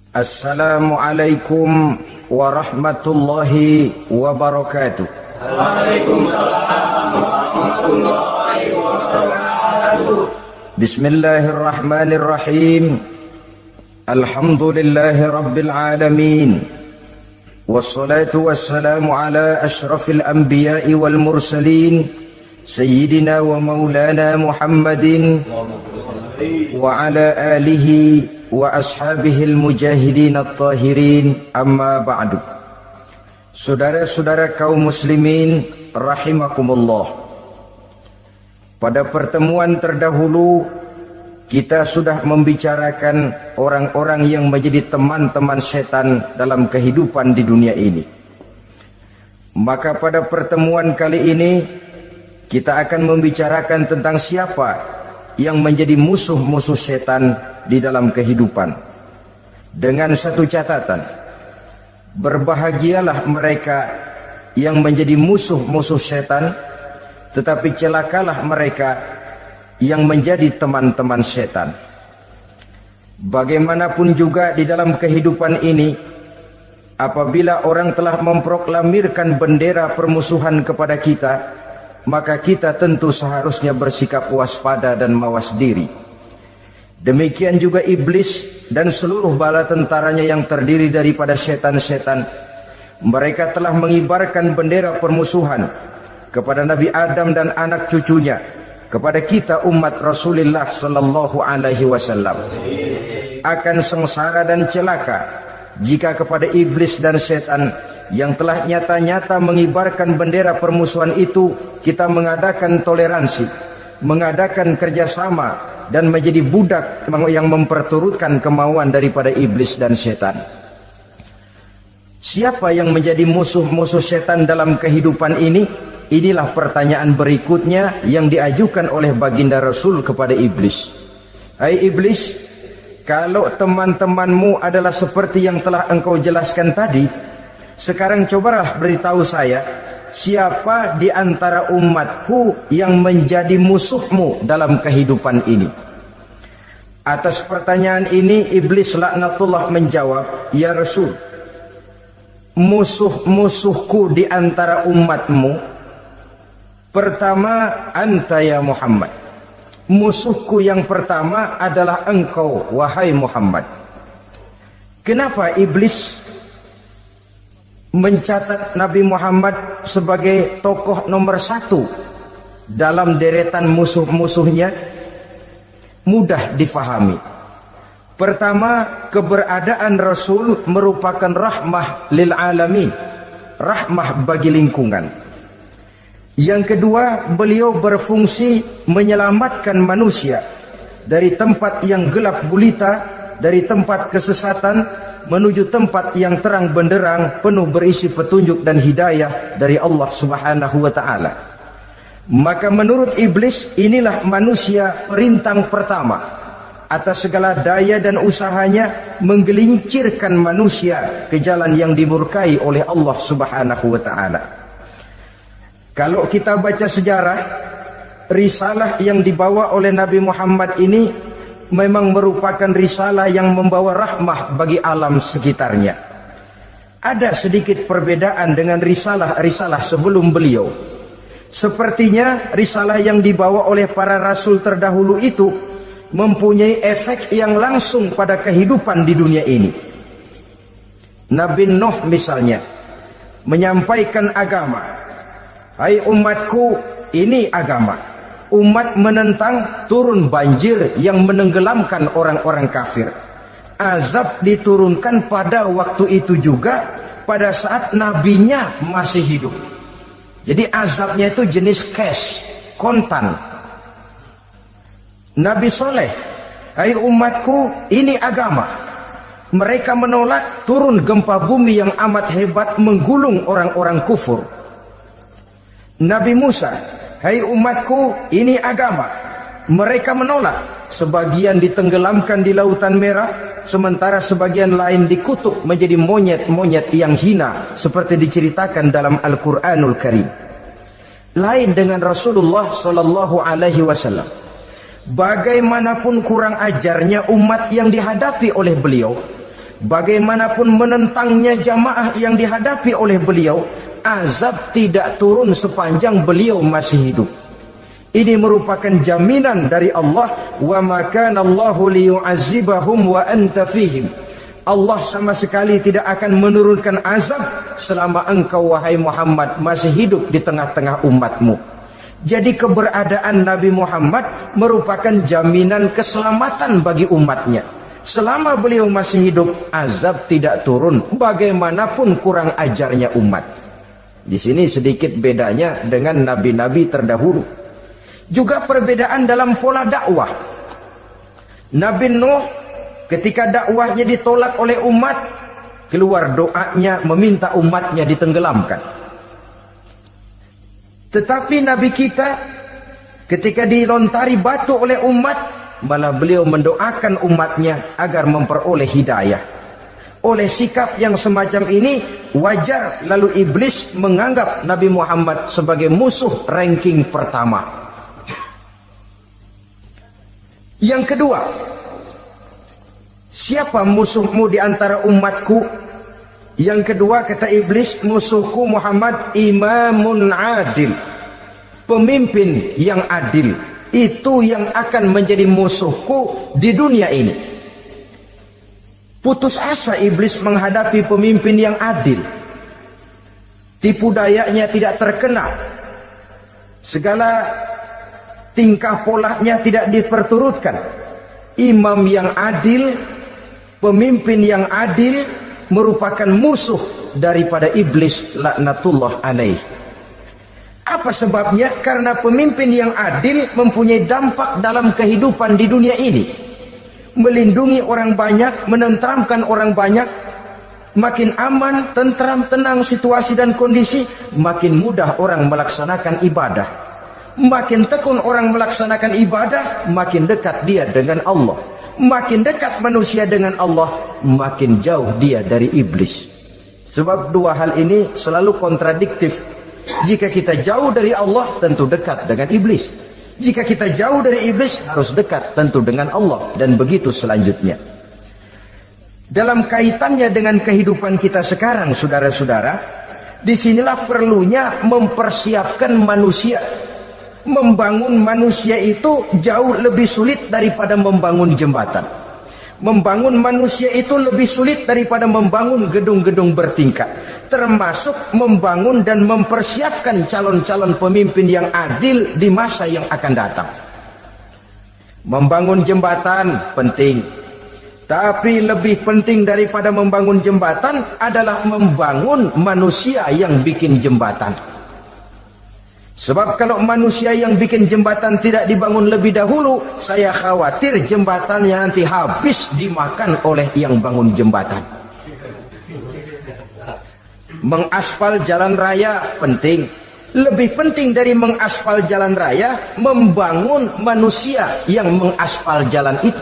Assalamualaikum warahmatullahi wabarakatuh. Waalaikumsalam warahmatullahi wabarakatuh. Bismillahirrahmanirrahim. Alhamdulillahi rabbil alamin. Wassalatu wassalamu ala ashrafil anbiya'i wal mursalin Sayyidina wa maulana Muhammadin wa ala alihi wa ashabihil mujahidin at-tahirin, amma ba'du. Saudara-saudara kaum muslimin rahimakumullah, pada pertemuan terdahulu kita sudah membicarakan orang-orang yang menjadi teman-teman setan dalam kehidupan di dunia ini. Maka pada pertemuan kali ini kita akan membicarakan tentang siapa yang menjadi musuh-musuh setan di dalam kehidupan. Dengan satu catatan, berbahagialah mereka yang menjadi musuh-musuh setan, tetapi celakalah mereka yang menjadi teman-teman setan. Bagaimanapun juga di dalam kehidupan ini, apabila orang telah memproklamirkan bendera permusuhan kepada kita, maka kita tentu seharusnya bersikap waspada dan mawas diri. Demikian juga iblis dan seluruh bala tentaranya yang terdiri daripada setan-setan. Mereka telah mengibarkan bendera permusuhan kepada Nabi Adam dan anak cucunya, kepada kita umat Rasulullah sallallahu alaihi wasallam. Akan sengsara dan celaka jika kepada iblis dan setan yang telah nyata-nyata mengibarkan bendera permusuhan itu kita mengadakan toleransi, mengadakan kerjasama, dan menjadi budak yang memperturutkan kemauan daripada iblis dan setan. Siapa yang menjadi musuh-musuh setan dalam kehidupan ini? Inilah pertanyaan berikutnya yang diajukan oleh baginda Rasul kepada iblis. Hai iblis, kalau teman-temanmu adalah seperti yang telah engkau jelaskan tadi, sekarang cobalah beritahu saya, siapa di antara umatku yang menjadi musuhmu dalam kehidupan ini? Atas pertanyaan ini iblis laknatullah menjawab, ya Rasul, musuh-musuhku di antara umatmu, pertama anta ya Muhammad. Musuhku yang pertama adalah engkau, wahai Muhammad. Kenapa iblis mencatat Nabi Muhammad sebagai tokoh nomor satu dalam deretan musuh-musuhnya? Mudah difahami. Pertama, keberadaan Rasul merupakan rahmah lil alamin, rahmah bagi lingkungan. Yang kedua, beliau berfungsi menyelamatkan manusia dari tempat yang gelap gulita, dari tempat kesesatan menuju tempat yang terang benderang, penuh berisi petunjuk dan hidayah dari Allah Subhanahu wa ta'ala. Maka menurut iblis, inilah manusia perintang pertama atas segala daya dan usahanya menggelincirkan manusia ke jalan yang dimurkai oleh Allah Subhanahu wa ta'ala. Kalau kita baca sejarah, risalah yang dibawa oleh Nabi Muhammad ini memang merupakan risalah yang membawa rahmah bagi alam sekitarnya. Ada sedikit perbedaan dengan risalah-risalah sebelum beliau. Sepertinya risalah yang dibawa oleh para rasul terdahulu itu mempunyai efek yang langsung pada kehidupan di dunia ini. Nabi Nuh misalnya menyampaikan agama. Hai umatku, ini agama. Umat menentang, turun banjir yang menenggelamkan orang-orang kafir. Azab diturunkan pada waktu itu juga, pada saat nabinya masih hidup. Jadi azabnya itu jenis cash, kontan. Nabi Soleh, hai umatku, ini agama. Mereka menolak, turun gempa bumi yang amat hebat menggulung orang-orang kufur. Nabi Musa, hai umatku, ini agama. Mereka menolak, sebagian ditenggelamkan di Lautan Merah, sementara sebagian lain dikutuk menjadi monyet-monyet yang hina, seperti diceritakan dalam Al-Quranul Karim. Lain dengan Rasulullah Sallallahu Alaihi Wasallam. Bagaimanapun kurang ajarnya umat yang dihadapi oleh beliau, bagaimanapun menentangnya jamaah yang dihadapi oleh beliau, azab tidak turun sepanjang beliau masih hidup. Ini merupakan jaminan dari Allah, wa ma kana Allahu liyu'azzibahum wa anta fihim. Allah sama sekali tidak akan menurunkan azab selama engkau wahai Muhammad masih hidup di tengah-tengah umatmu. Jadi keberadaan Nabi Muhammad merupakan jaminan keselamatan bagi umatnya. Selama beliau masih hidup, azab tidak turun bagaimanapun kurang ajarnya umat. Di sini sedikit bedanya dengan nabi-nabi terdahulu. Juga perbedaan dalam pola dakwah. Nabi Nuh ketika dakwahnya ditolak oleh umat, keluar doanya meminta umatnya ditenggelamkan. Tetapi Nabi kita ketika dilontari batu oleh umat, malah beliau mendoakan umatnya agar memperoleh hidayah. Oleh sikap yang semacam ini, wajar lalu iblis menganggap Nabi Muhammad sebagai musuh ranking pertama. Yang kedua, siapa musuhmu di antara umatku? Yang kedua kata iblis, musuhku Muhammad imamun adil, pemimpin yang adil. Itu yang akan menjadi musuhku di dunia ini. Putus asa iblis menghadapi pemimpin yang adil. Tipu dayanya tidak terkena, segala tingkah polanya tidak diperturutkan. Imam yang adil, pemimpin yang adil merupakan musuh daripada iblis laknatullah alaih. Apa sebabnya? Karena pemimpin yang adil mempunyai dampak dalam kehidupan di dunia ini. Melindungi orang banyak, menenteramkan orang banyak. Makin aman, tentram, tenang situasi dan kondisi, makin mudah orang melaksanakan ibadah. Makin tekun orang melaksanakan ibadah, makin dekat dia dengan Allah. Makin dekat manusia dengan Allah, makin jauh dia dari iblis. Sebab dua hal ini selalu kontradiktif. Jika kita jauh dari Allah, tentu dekat dengan iblis. Jika kita jauh dari iblis, harus dekat tentu dengan Allah. Dan begitu selanjutnya. Dalam kaitannya dengan kehidupan kita sekarang, saudara-saudara, disinilah perlunya mempersiapkan manusia. Membangun manusia itu jauh lebih sulit daripada membangun jembatan. Membangun manusia itu lebih sulit daripada membangun gedung-gedung bertingkat. Termasuk membangun dan mempersiapkan calon-calon pemimpin yang adil di masa yang akan datang. Membangun jembatan penting, tapi lebih penting daripada membangun jembatan adalah membangun manusia yang bikin jembatan. Sebab kalau manusia yang bikin jembatan tidak dibangun lebih dahulu, saya khawatir jembatannya nanti habis dimakan oleh yang bangun jembatan. Mengaspal jalan raya penting. Lebih penting dari mengaspal jalan raya, membangun manusia yang mengaspal jalan itu.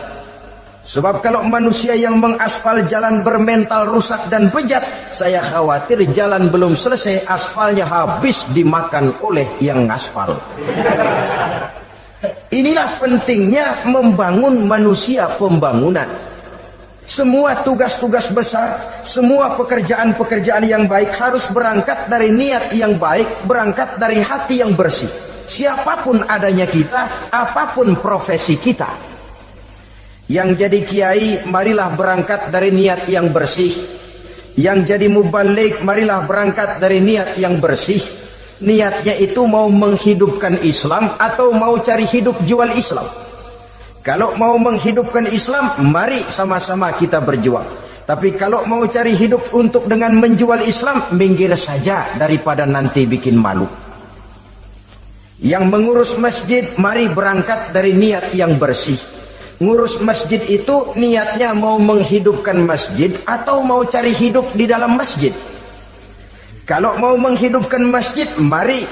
Sebab kalau manusia yang mengaspal jalan bermental rusak dan bejat, saya khawatir jalan belum selesai, aspalnya habis dimakan oleh yang ngaspal. Inilah pentingnya membangun manusia pembangunan. Semua tugas-tugas besar, semua pekerjaan-pekerjaan yang baik harus berangkat dari niat yang baik, berangkat dari hati yang bersih. Siapapun adanya kita, apapun profesi kita. Yang jadi kiai, marilah berangkat dari niat yang bersih. Yang jadi mubalik, marilah berangkat dari niat yang bersih. Niatnya itu mau menghidupkan Islam atau mau cari hidup jual Islam. Kalau mau menghidupkan Islam, mari sama-sama kita berjuang. Tapi kalau mau cari hidup untuk dengan menjual Islam, minggir saja daripada nanti bikin malu. Yang mengurus masjid, mari berangkat dari niat yang bersih. Ngurus masjid itu niatnya mau menghidupkan masjid atau mau cari hidup di dalam masjid. Kalau mau menghidupkan masjid, mari.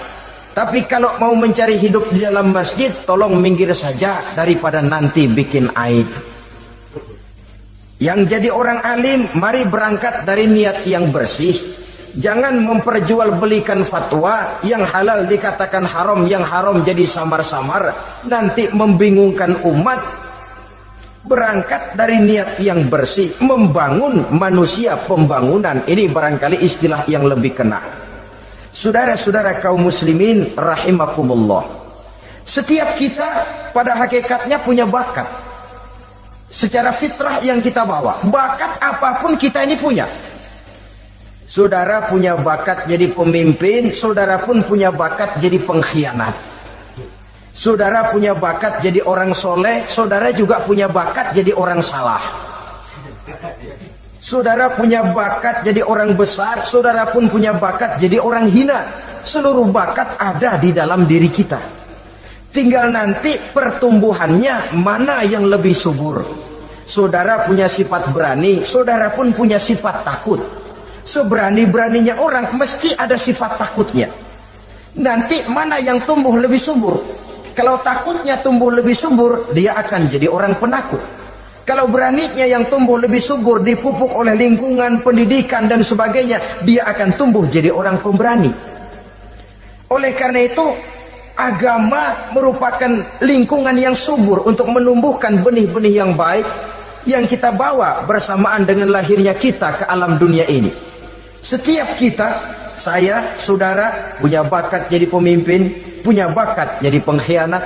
Tapi kalau mau mencari hidup di dalam masjid, tolong minggir saja daripada nanti bikin aib. Yang jadi orang alim, mari berangkat dari niat yang bersih. Jangan memperjualbelikan fatwa, yang halal dikatakan haram, yang haram jadi samar-samar, nanti membingungkan umat. Berangkat dari niat yang bersih, membangun manusia, pembangunan ini barangkali istilah yang lebih kena. Saudara-saudara kaum muslimin rahimakumullah, setiap kita pada hakikatnya punya bakat secara fitrah yang kita bawa. Bakat apapun kita ini punya. Saudara punya bakat jadi pemimpin, saudara pun punya bakat jadi pengkhianat. Saudara punya bakat jadi orang soleh, saudara juga punya bakat jadi orang salah. Saudara punya bakat jadi orang besar, saudara pun punya bakat jadi orang hina. Seluruh bakat ada di dalam diri kita. Tinggal nanti pertumbuhannya mana yang lebih subur. Saudara punya sifat berani, saudara pun punya sifat takut. Seberani-beraninya orang mesti ada sifat takutnya. Nanti mana yang tumbuh lebih subur? Kalau takutnya tumbuh lebih subur, dia akan jadi orang penakut. Kalau beraninya yang tumbuh lebih subur, dipupuk oleh lingkungan, pendidikan dan sebagainya, dia akan tumbuh jadi orang pemberani. Oleh karena itu, agama merupakan lingkungan yang subur untuk menumbuhkan benih-benih yang baik yang kita bawa bersamaan dengan lahirnya kita ke alam dunia ini. Setiap kita, saya, saudara, punya bakat jadi pemimpin, punya bakat jadi pengkhianat,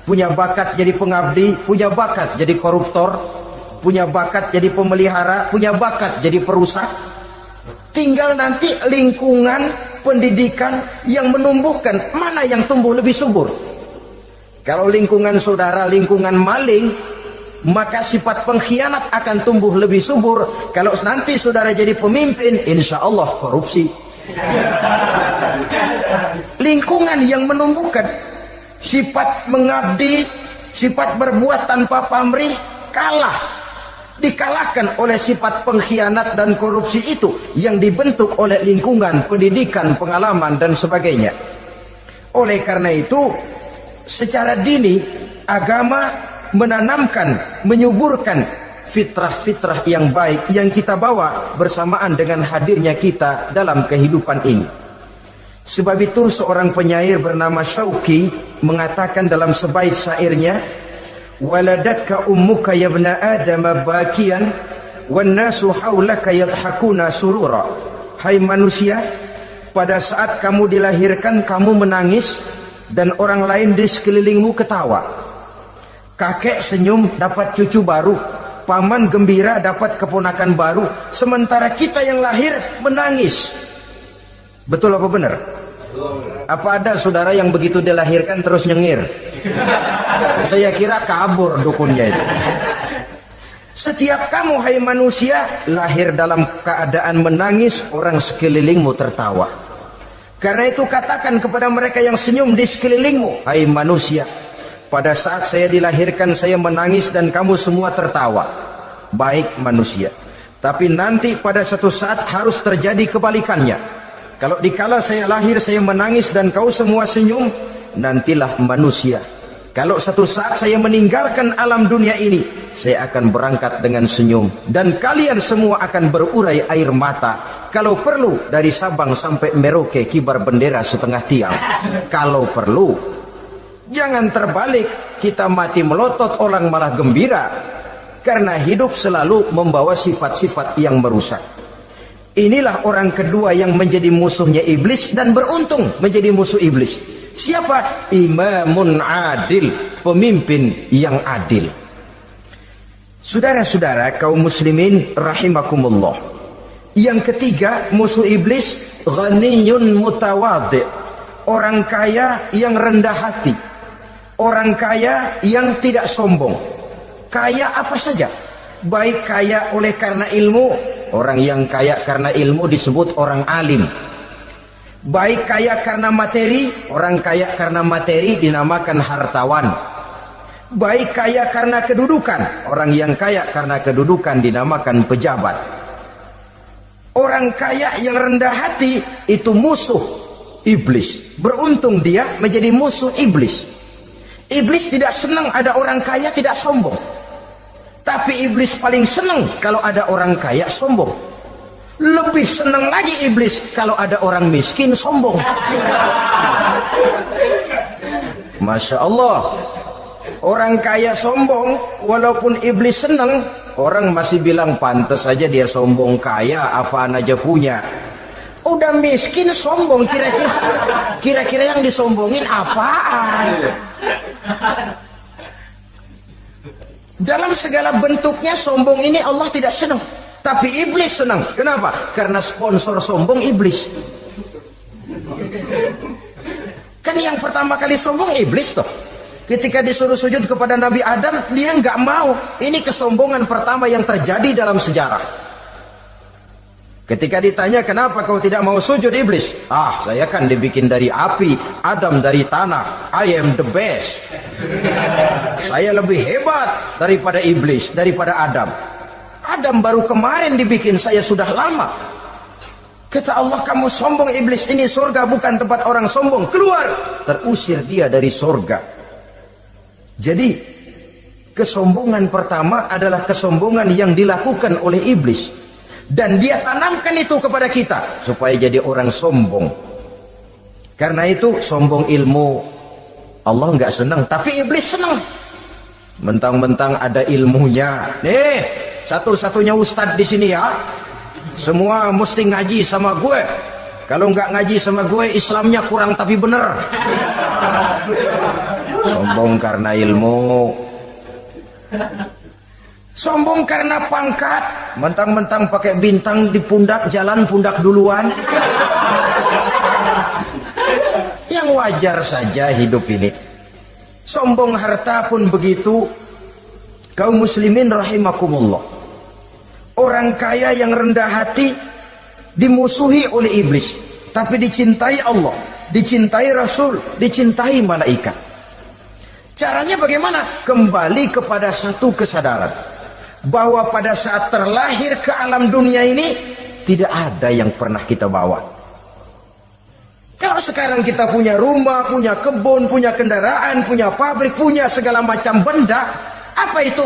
punya bakat jadi pengabdi, punya bakat jadi koruptor, punya bakat jadi pemelihara, punya bakat jadi perusak. Tinggal nanti lingkungan pendidikan yang menumbuhkan mana yang tumbuh lebih subur. Kalau lingkungan saudara lingkungan maling, maka sifat pengkhianat akan tumbuh lebih subur. Kalau nanti saudara jadi pemimpin, insya Allah korupsi. Lingkungan yang menumbuhkan sifat mengabdi, sifat berbuat tanpa pamrih, dikalahkan oleh sifat pengkhianat dan korupsi itu yang dibentuk oleh lingkungan, pendidikan, pengalaman dan sebagainya. Oleh karena itu, secara dini agama menanamkan, menyuburkan fitrah-fitrah yang baik yang kita bawa bersamaan dengan hadirnya kita dalam kehidupan ini. Sebab itu seorang penyair bernama Syauqi mengatakan dalam sebaik syairnya, waladatka ummuka ya ibna adam bakian wan nasu haulaka yadhakuna surura. Hai manusia, pada saat kamu dilahirkan kamu menangis dan orang lain di sekelilingmu ketawa. Kakek senyum dapat cucu baru, paman gembira dapat keponakan baru, sementara kita yang lahir menangis. Betul apa benar? Apa ada saudara yang begitu dilahirkan terus nyengir? Saya kira kabur dukunnya itu. Setiap kamu hai manusia lahir dalam keadaan menangis, orang sekelilingmu tertawa. Karena itu katakan kepada mereka yang senyum di sekelilingmu, hai manusia, pada saat saya dilahirkan saya menangis dan kamu semua tertawa. Baik manusia, tapi nanti pada suatu saat harus terjadi kebalikannya. Kalau dikala saya lahir saya menangis dan kau semua senyum, nantilah manusia, kalau satu saat saya meninggalkan alam dunia ini, saya akan berangkat dengan senyum dan kalian semua akan berurai air mata. Kalau perlu dari Sabang sampai Merauke kibar bendera setengah tiang. Kalau perlu, jangan terbalik, kita mati melotot orang malah gembira. Karena hidup selalu membawa sifat-sifat yang merusak. Inilah orang kedua yang menjadi musuhnya iblis dan beruntung menjadi musuh iblis. Siapa? Imamun adil, pemimpin yang adil. Saudara-saudara kaum muslimin rahimakumullah. Yang ketiga musuh iblis, ghaniyun mutawadhi, orang kaya yang rendah hati, orang kaya yang tidak sombong. Kaya apa saja, baik kaya oleh karena ilmu, orang yang kaya karena ilmu disebut orang alim. Baik kaya karena materi, orang kaya karena materi dinamakan hartawan. Baik kaya karena kedudukan, orang yang kaya karena kedudukan dinamakan pejabat. Orang kaya yang rendah hati itu musuh iblis. Beruntung dia menjadi musuh iblis. Iblis tidak senang ada orang kaya tidak sombong. Tapi iblis paling senang kalau ada orang kaya sombong. Lebih senang lagi iblis kalau ada orang miskin sombong. Masya Allah. Orang kaya sombong, walaupun iblis senang, orang masih bilang pantas saja dia sombong kaya, apaan aja punya. Udah miskin sombong, kira-kira yang disombongin apaan? Dalam segala bentuknya sombong ini Allah tidak senang, tapi iblis senang. Kenapa? Karena sponsor sombong iblis. Kan yang pertama kali sombong iblis toh. Ketika disuruh sujud kepada Nabi Adam, dia nggak mau. Ini kesombongan pertama yang terjadi dalam sejarah. Ketika ditanya, kenapa kau tidak mau sujud iblis? Saya kan dibikin dari api, Adam dari tanah. I am the best. Saya lebih hebat daripada iblis, daripada Adam. Adam baru kemarin dibikin, saya sudah lama. Kata Allah, kamu sombong iblis, ini surga bukan tempat orang sombong. Keluar. Terusir dia dari surga. Jadi kesombongan pertama adalah kesombongan yang dilakukan oleh iblis, dan dia tanamkan itu kepada kita supaya jadi orang sombong. Karena itu sombong ilmu Allah nggak senang, tapi iblis senang. Mentang-mentang ada ilmunya, nih satu-satunya ustadz di sini ya, semua mesti ngaji sama gue. Kalau nggak ngaji sama gue, Islamnya kurang tapi bener. Sombong karena ilmu, sombong karena pangkat. Mentang-mentang pakai bintang di pundak, jalan pundak duluan. Yang wajar saja hidup ini. Sombong harta pun begitu. Kaum muslimin rahimakumullah, orang kaya yang rendah hati dimusuhi oleh iblis, tapi dicintai Allah, dicintai Rasul, dicintai malaikat. Caranya bagaimana? Kembali kepada satu kesadaran bahwa pada saat terlahir ke alam dunia ini tidak ada yang pernah kita bawa. Kalau sekarang kita punya rumah, punya kebun, punya kendaraan, punya pabrik, punya segala macam benda, apa itu?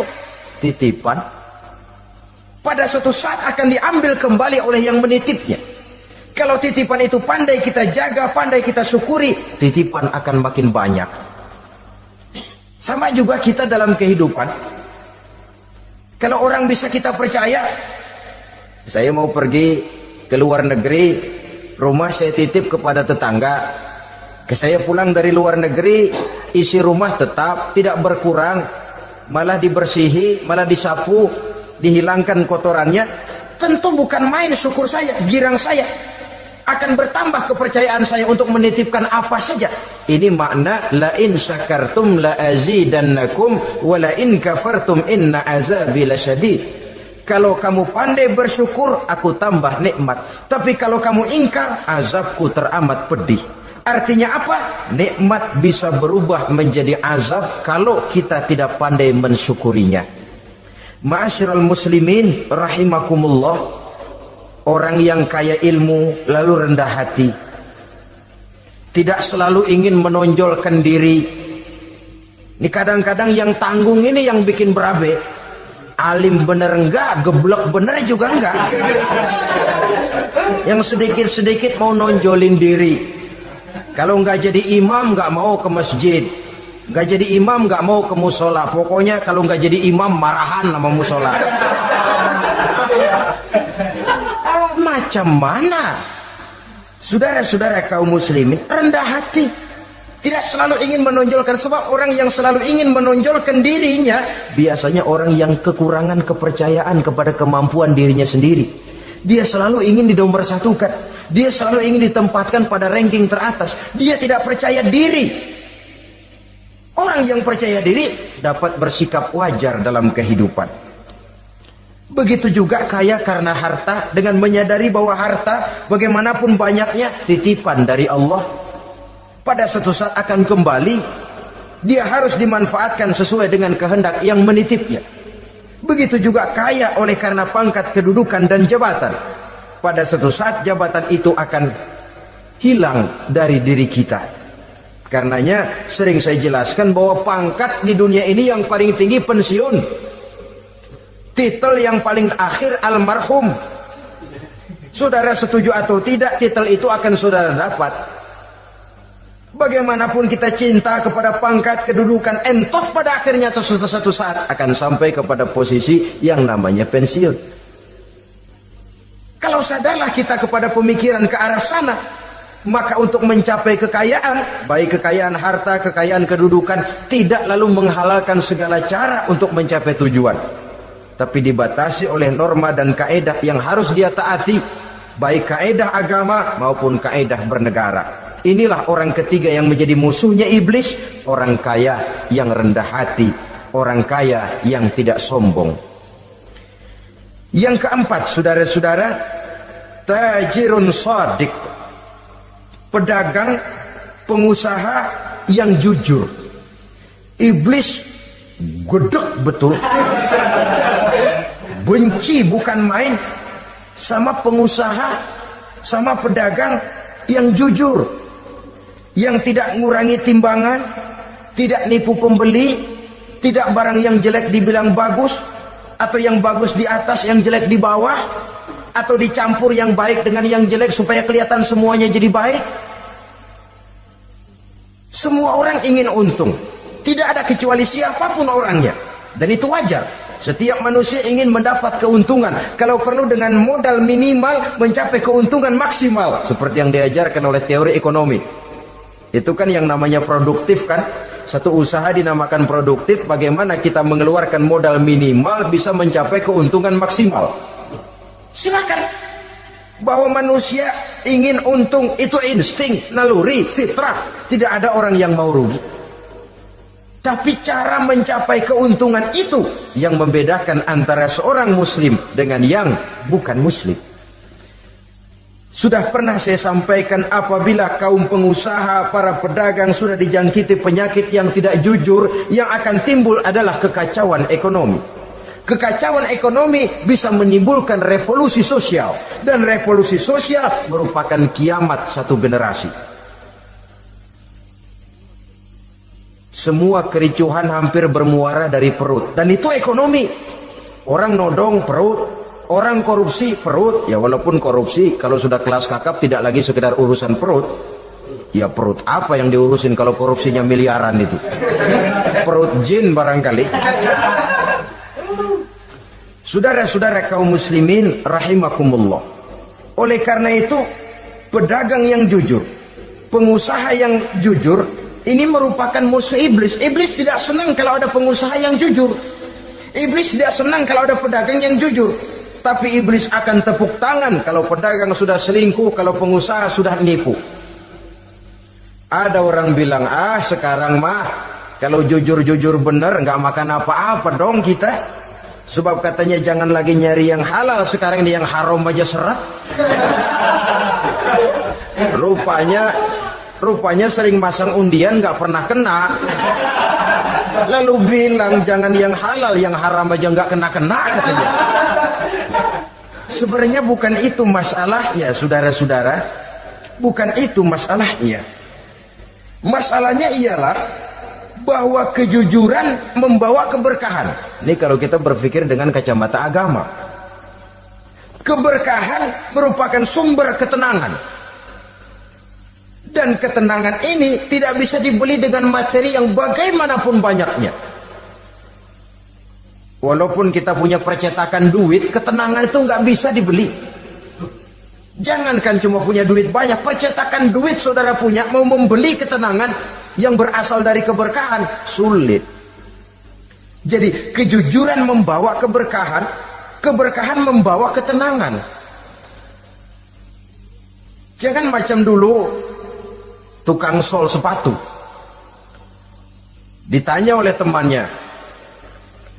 Titipan. Pada suatu saat akan diambil kembali oleh yang menitipnya. Kalau titipan itu pandai kita jaga, pandai kita syukuri, titipan akan makin banyak. Sama juga kita dalam kehidupan. Kalau orang bisa kita percaya, saya mau pergi ke luar negeri, rumah saya titip kepada tetangga. Saya pulang dari luar negeri, isi rumah tetap tidak berkurang, malah dibersihi, malah disapu, dihilangkan kotorannya. Tentu bukan main syukur saya, girang saya. Akan bertambah kepercayaan saya untuk menitipkan apa saja. Ini makna la in syakartum la azidannakum wa la in kafartum inna azabi lasyadid. Kalau kamu pandai bersyukur, aku tambah nikmat. Tapi kalau kamu ingkar, azabku teramat pedih. Artinya apa? Nikmat bisa berubah menjadi azab kalau kita tidak pandai mensyukurinya. Ma'asyiral muslimin rahimakumullah, orang yang kaya ilmu lalu rendah hati, tidak selalu ingin menonjolkan diri. Ini kadang-kadang yang tanggung ini yang bikin berabe. Alim bener enggak, geblek bener juga enggak. Yang sedikit-sedikit mau nonjolin diri. Kalau enggak jadi imam enggak mau ke masjid, enggak jadi imam enggak mau ke musola. Pokoknya kalau enggak jadi imam marahan sama musola. Macam mana? Saudara-saudara kaum muslimin, rendah hati. Tidak selalu ingin menonjolkan, sebab orang yang selalu ingin menonjolkan dirinya biasanya orang yang kekurangan kepercayaan kepada kemampuan dirinya sendiri. Dia selalu ingin dinomorsatukan, dia selalu ingin ditempatkan pada ranking teratas. Dia tidak percaya diri. Orang yang percaya diri dapat bersikap wajar dalam kehidupan. Begitu juga kaya karena harta, dengan menyadari bahwa harta bagaimanapun banyaknya titipan dari Allah. Pada suatu saat akan kembali, dia harus dimanfaatkan sesuai dengan kehendak yang menitipnya. Begitu juga kaya oleh karena pangkat, kedudukan dan jabatan. Pada suatu saat jabatan itu akan hilang dari diri kita. Karenanya sering saya jelaskan bahwa pangkat di dunia ini yang paling tinggi pensiun. Titel yang paling akhir almarhum. Saudara setuju atau tidak, titel itu akan saudara dapat. Bagaimanapun kita cinta kepada pangkat, kedudukan, entoh pada akhirnya suatu saat akan sampai kepada posisi yang namanya pensiun. Kalau sadarlah kita kepada pemikiran ke arah sana, maka untuk mencapai kekayaan, baik kekayaan harta, kekayaan kedudukan, tidak lalu menghalalkan segala cara untuk mencapai tujuan, tapi dibatasi oleh norma dan kaedah yang harus dia taati, baik kaedah agama maupun kaedah bernegara. Inilah orang ketiga yang menjadi musuhnya iblis, orang kaya yang rendah hati, orang kaya yang tidak sombong. Yang keempat, saudara-saudara, tajirun shadiq, pedagang, pengusaha yang jujur. Iblis gedek betul, benci bukan main sama pengusaha, sama pedagang yang jujur, yang tidak ngurangi timbangan, tidak nipu pembeli, tidak barang yang jelek dibilang bagus, atau yang bagus di atas yang jelek di bawah, atau dicampur yang baik dengan yang jelek supaya kelihatan semuanya jadi baik. Semua orang ingin untung, tidak ada kecuali siapapun orangnya, dan itu wajar. Setiap manusia ingin mendapat keuntungan, kalau perlu dengan modal minimal mencapai keuntungan maksimal, seperti yang diajarkan oleh teori ekonomi. Itu kan yang namanya produktif kan. Satu usaha dinamakan produktif, bagaimana kita mengeluarkan modal minimal bisa mencapai keuntungan maksimal. Silakan. Bahwa manusia ingin untung itu insting, naluri, fitrah. Tidak ada orang yang mau rugi. Tapi cara mencapai keuntungan itu yang membedakan antara seorang muslim dengan yang bukan muslim. Sudah pernah saya sampaikan, apabila kaum pengusaha, para pedagang sudah dijangkiti penyakit yang tidak jujur, yang akan timbul adalah kekacauan ekonomi. Kekacauan ekonomi bisa menimbulkan revolusi sosial, dan revolusi sosial merupakan kiamat satu generasi. Semua kericuhan hampir bermuara dari perut, dan itu ekonomi. Orang nodong perut, orang korupsi perut. Ya walaupun korupsi kalau sudah kelas kakap tidak lagi sekedar urusan perut. Ya perut apa yang diurusin kalau korupsinya miliaran itu? Perut jin barangkali. Saudara-saudara kaum muslimin rahimakumullah. Oleh karena itu, pedagang yang jujur, pengusaha yang jujur, ini merupakan musuh iblis. Iblis tidak senang kalau ada pengusaha yang jujur. Iblis tidak senang kalau ada pedagang yang jujur. Tapi iblis akan tepuk tangan kalau pedagang sudah selingkuh, kalau pengusaha sudah nipu. Ada orang bilang, sekarang mah kalau jujur-jujur bener nggak makan apa-apa dong kita. Sebab katanya jangan lagi nyari yang halal, sekarang ini yang haram aja seret. Rupanya sering masang undian nggak pernah kena. Lalu bilang jangan yang halal, yang haram aja nggak kena-kena katanya. Sebenarnya bukan itu masalahnya, saudara-saudara. Bukan itu masalahnya. Masalahnya ialah bahwa kejujuran membawa keberkahan. Ini kalau kita berpikir dengan kacamata agama. Keberkahan merupakan sumber ketenangan. Dan ketenangan ini tidak bisa dibeli dengan materi yang bagaimanapun banyaknya. Walaupun kita punya percetakan duit, ketenangan itu nggak bisa dibeli. Jangankan cuma punya duit banyak, percetakan duit saudara punya, mau membeli ketenangan yang berasal dari keberkahan, sulit. Jadi kejujuran membawa keberkahan, keberkahan membawa ketenangan. Jangan macam dulu tukang sol sepatu. Ditanya oleh temannya,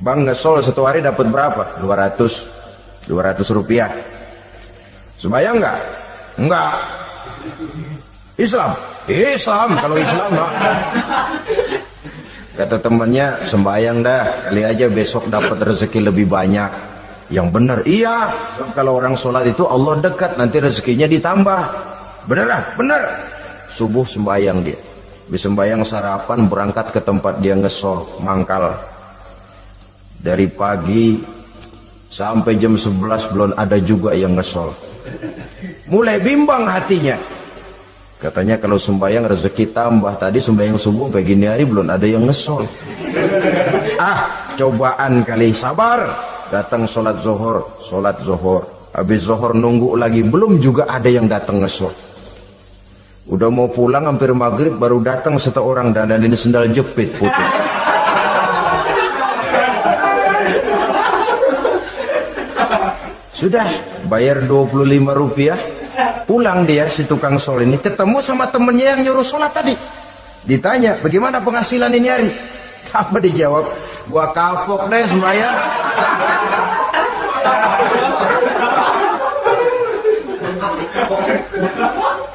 "Bang, ngesol satu hari dapat berapa?" 200 rupiah. Sembayang enggak? Enggak. Islam kalau Islam kata temannya, sembayang dah, kali aja besok dapat rezeki lebih banyak. Yang benar, iya, kalau orang sholat itu Allah dekat, nanti rezekinya ditambah. Beneran? Bener. Subuh sembayang dia, habis sembayang sarapan berangkat ke tempat dia ngesol mangkal. Dari pagi sampai jam 11 belum ada juga yang ngesol. Mulai bimbang hatinya. Katanya kalau sembahyang rezeki tambah. Tadi sembahyang subuh sampai gini hari belum ada yang ngesol. Cobaan kali, sabar. Datang sholat zuhur. Habis zuhur nunggu lagi, belum juga ada yang datang ngesol. Udah mau pulang hampir maghrib baru datang satu orang dan ini sendal jepit putus. Sudah bayar 25 rupiah, pulang dia si tukang sol ini ketemu sama temennya yang nyuruh sholat tadi. Ditanya, bagaimana penghasilan ini hari? Apa dijawab? Gua kapok deh sembahyang.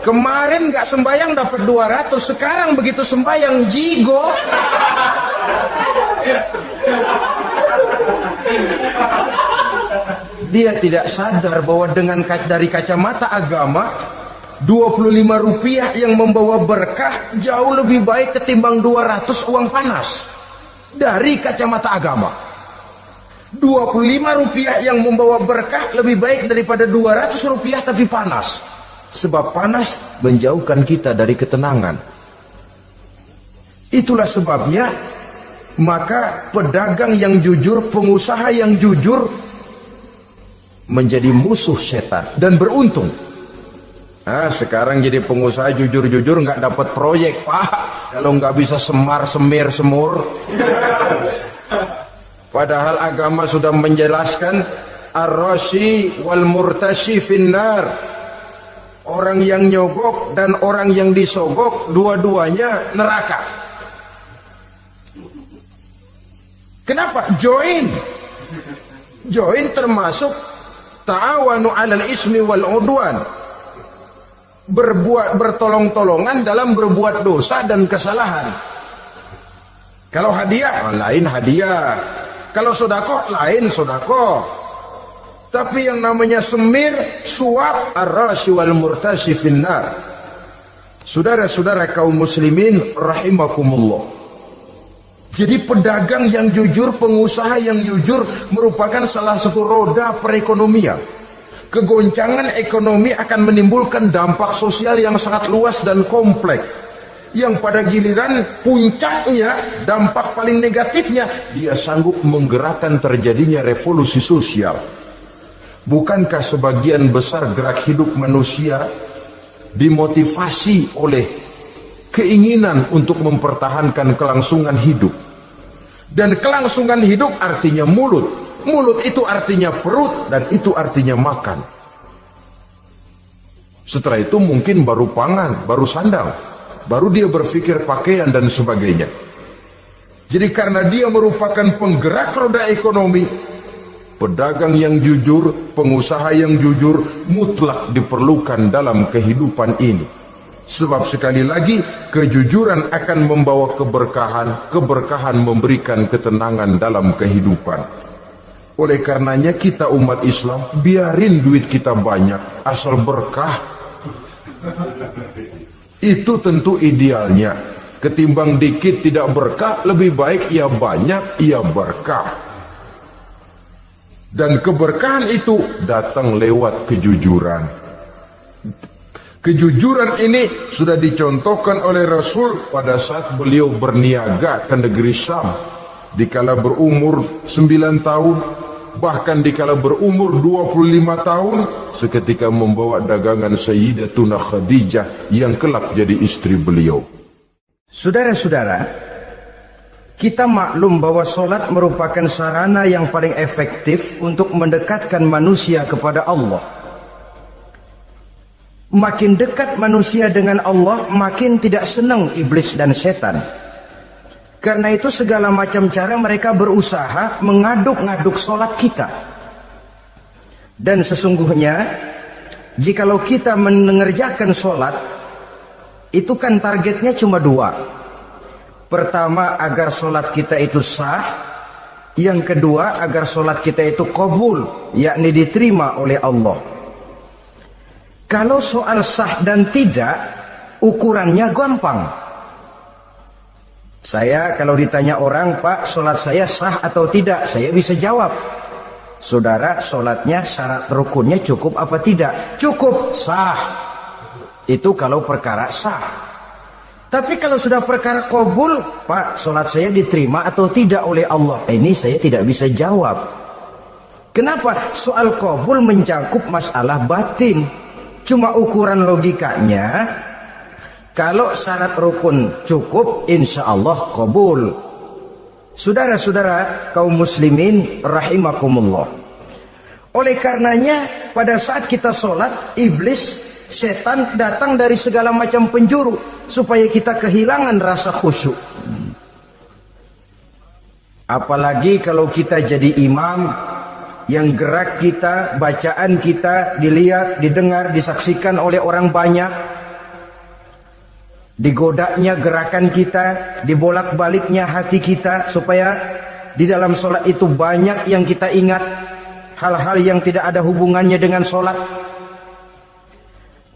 Kemarin nggak sembahyang dapat 200, sekarang begitu sembahyang jigo. Dia tidak sadar bahwa dengan dari kacamata agama 25 rupiah yang membawa berkah jauh lebih baik ketimbang 200 uang panas. Dari kacamata agama 25 rupiah yang membawa berkah lebih baik daripada 200 rupiah tapi panas. Sebab panas menjauhkan kita dari ketenangan. Itulah sebabnya maka pedagang yang jujur, pengusaha yang jujur menjadi musuh setan dan beruntung. Sekarang jadi pengusaha jujur-jujur nggak dapat proyek, Pak. Kalau nggak bisa semar-semir semur. Padahal agama sudah menjelaskan ar-rashi wal murtashi finnar. Orang yang nyogok dan orang yang disogok dua-duanya neraka. Kenapa? Join termasuk ta'awanu 'alal ismi wal 'udwan. Bertolong-tolongan dalam berbuat dosa dan kesalahan. Kalau hadiah lain hadiah, kalau sedekah lain sedekah. Tapi yang namanya semir, suap, ar-rashi wal murtashi finnar. Saudara-saudara kaum muslimin rahimakumullah. Jadi pedagang yang jujur, pengusaha yang jujur merupakan salah satu roda perekonomian. Kegoncangan ekonomi akan menimbulkan dampak sosial yang sangat luas dan kompleks. Yang pada giliran puncaknya, dampak paling negatifnya, dia sanggup menggerakkan terjadinya revolusi sosial. Bukankah sebagian besar gerak hidup manusia dimotivasi oleh keinginan untuk mempertahankan kelangsungan hidup? Dan kelangsungan hidup artinya mulut. Mulut itu artinya perut dan itu artinya makan. Setelah itu mungkin baru pangan, baru sandang, baru dia berpikir pakaian dan sebagainya. Jadi karena dia merupakan penggerak roda ekonomi, pedagang yang jujur, pengusaha yang jujur mutlak diperlukan dalam kehidupan ini. Sebab sekali lagi kejujuran akan membawa keberkahan, keberkahan memberikan ketenangan dalam kehidupan. Oleh karenanya kita umat Islam biarin duit kita banyak asal berkah. Itu tentu idealnya. Ketimbang dikit tidak berkah, lebih baik ia banyak ia berkah. Dan keberkahan itu datang lewat kejujuran. Kejujuran ini sudah dicontohkan oleh Rasul pada saat beliau berniaga ke negeri Syam. Dikala berumur 9 tahun, bahkan dikala berumur 25 tahun, seketika membawa dagangan Sayyidatuna Khadijah yang kelak jadi istri beliau. Saudara-saudara, kita maklum bahwa sholat merupakan sarana yang paling efektif untuk mendekatkan manusia kepada Allah. Makin dekat manusia dengan Allah, makin tidak senang iblis dan setan. Karena itu segala macam cara mereka berusaha mengaduk-ngaduk sholat kita. Dan sesungguhnya jikalau kita mengerjakan sholat, itu kan targetnya cuma 2. Pertama, agar sholat kita itu sah. Yang kedua, agar sholat kita itu qabul, yakni diterima oleh Allah. Kalau soal sah dan tidak, ukurannya gampang. Saya kalau ditanya orang, Pak, sholat saya sah atau tidak, saya bisa jawab. Saudara, sholatnya syarat rukunnya cukup apa tidak? Cukup, sah. Itu kalau perkara sah. Tapi kalau sudah perkara qabul, Pak, sholat saya diterima atau tidak oleh Allah? Ini saya tidak bisa jawab. Kenapa? Soal qabul mencakup masalah batin. Cuma ukuran logikanya, kalau syarat rukun cukup, insya Allah qabul. Saudara-saudara kaum muslimin rahimakumullah. Oleh karenanya pada saat kita sholat, iblis, setan datang dari segala macam penjuru supaya kita kehilangan rasa khusyuk. Apalagi kalau kita jadi imam yang gerak kita, bacaan kita dilihat, didengar, disaksikan oleh orang banyak. Digodanya gerakan kita, dibolak-baliknya hati kita, supaya di dalam sholat itu banyak yang kita ingat, hal-hal yang tidak ada hubungannya dengan sholat.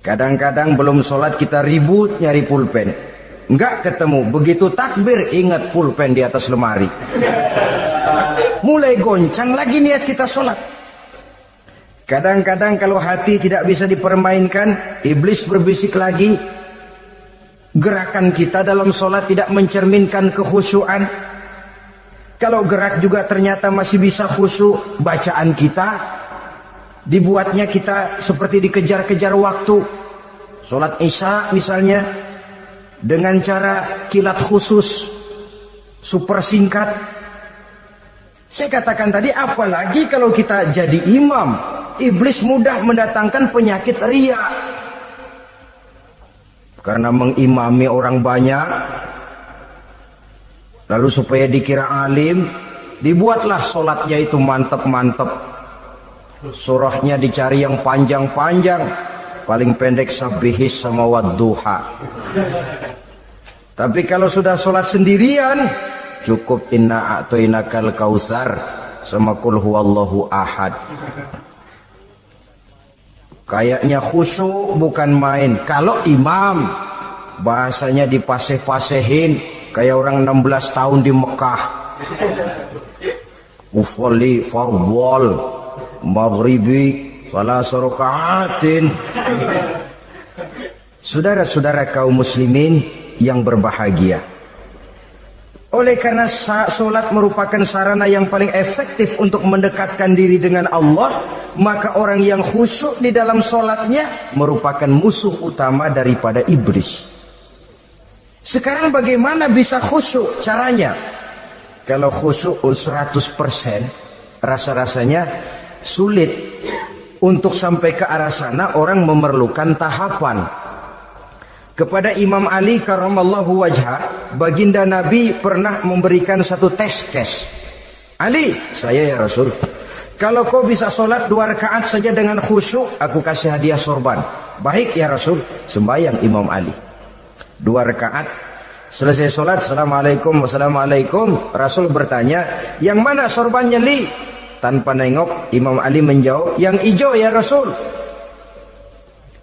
Kadang-kadang belum sholat kita ribut nyari pulpen, enggak ketemu, begitu takbir ingat pulpen di atas lemari. Mulai goncang lagi niat kita sholat. Kadang-kadang kalau hati tidak bisa dipermainkan, iblis berbisik lagi. Gerakan kita dalam sholat tidak mencerminkan kekhusyuan. Kalau gerak juga ternyata masih bisa khusyuk, bacaan kita dibuatnya kita seperti dikejar-kejar waktu. Sholat isya misalnya, dengan cara kilat khusus, super singkat. Saya katakan tadi, apalagi kalau kita jadi imam, iblis mudah mendatangkan penyakit riya. Karena mengimami orang banyak, lalu supaya dikira alim, dibuatlah sholatnya itu mantep-mantep. Surahnya dicari yang panjang-panjang, paling pendek sabbihis sama wadduha. Tapi kalau sudah sholat sendirian, cukup inna a'toinakal kautsar sama qul huwallahu ahad. Kayaknya khusyuk bukan main. Kalau imam bahasanya dipaseh-pasehin kayak orang 16 tahun di Mekah. Ufolli farwal maghribi salah rakaatin. Saudara-saudara kaum muslimin yang berbahagia, oleh karena sholat merupakan sarana yang paling efektif untuk mendekatkan diri dengan Allah, maka orang yang khusyuk di dalam sholatnya merupakan musuh utama daripada iblis. Sekarang bagaimana bisa khusyuk? Caranya, kalau khusyuk 100%, rasa-rasanya sulit. Untuk sampai ke arah sana orang memerlukan tahapan. Kepada Imam Ali karramallahu wajhah, baginda Nabi pernah memberikan satu tes case. Ali, saya ya Rasul, kalau kau bisa sholat 2 rakaat saja dengan khusyuk, aku kasih hadiah sorban. Baik ya Rasul. Sembahyang Imam Ali 2 rakaat, selesai sholat, assalamualaikum, wassalamualaikum. Rasul bertanya, yang mana sorbannya Li? Tanpa nengok, Imam Ali menjawab, yang hijau ya Rasul.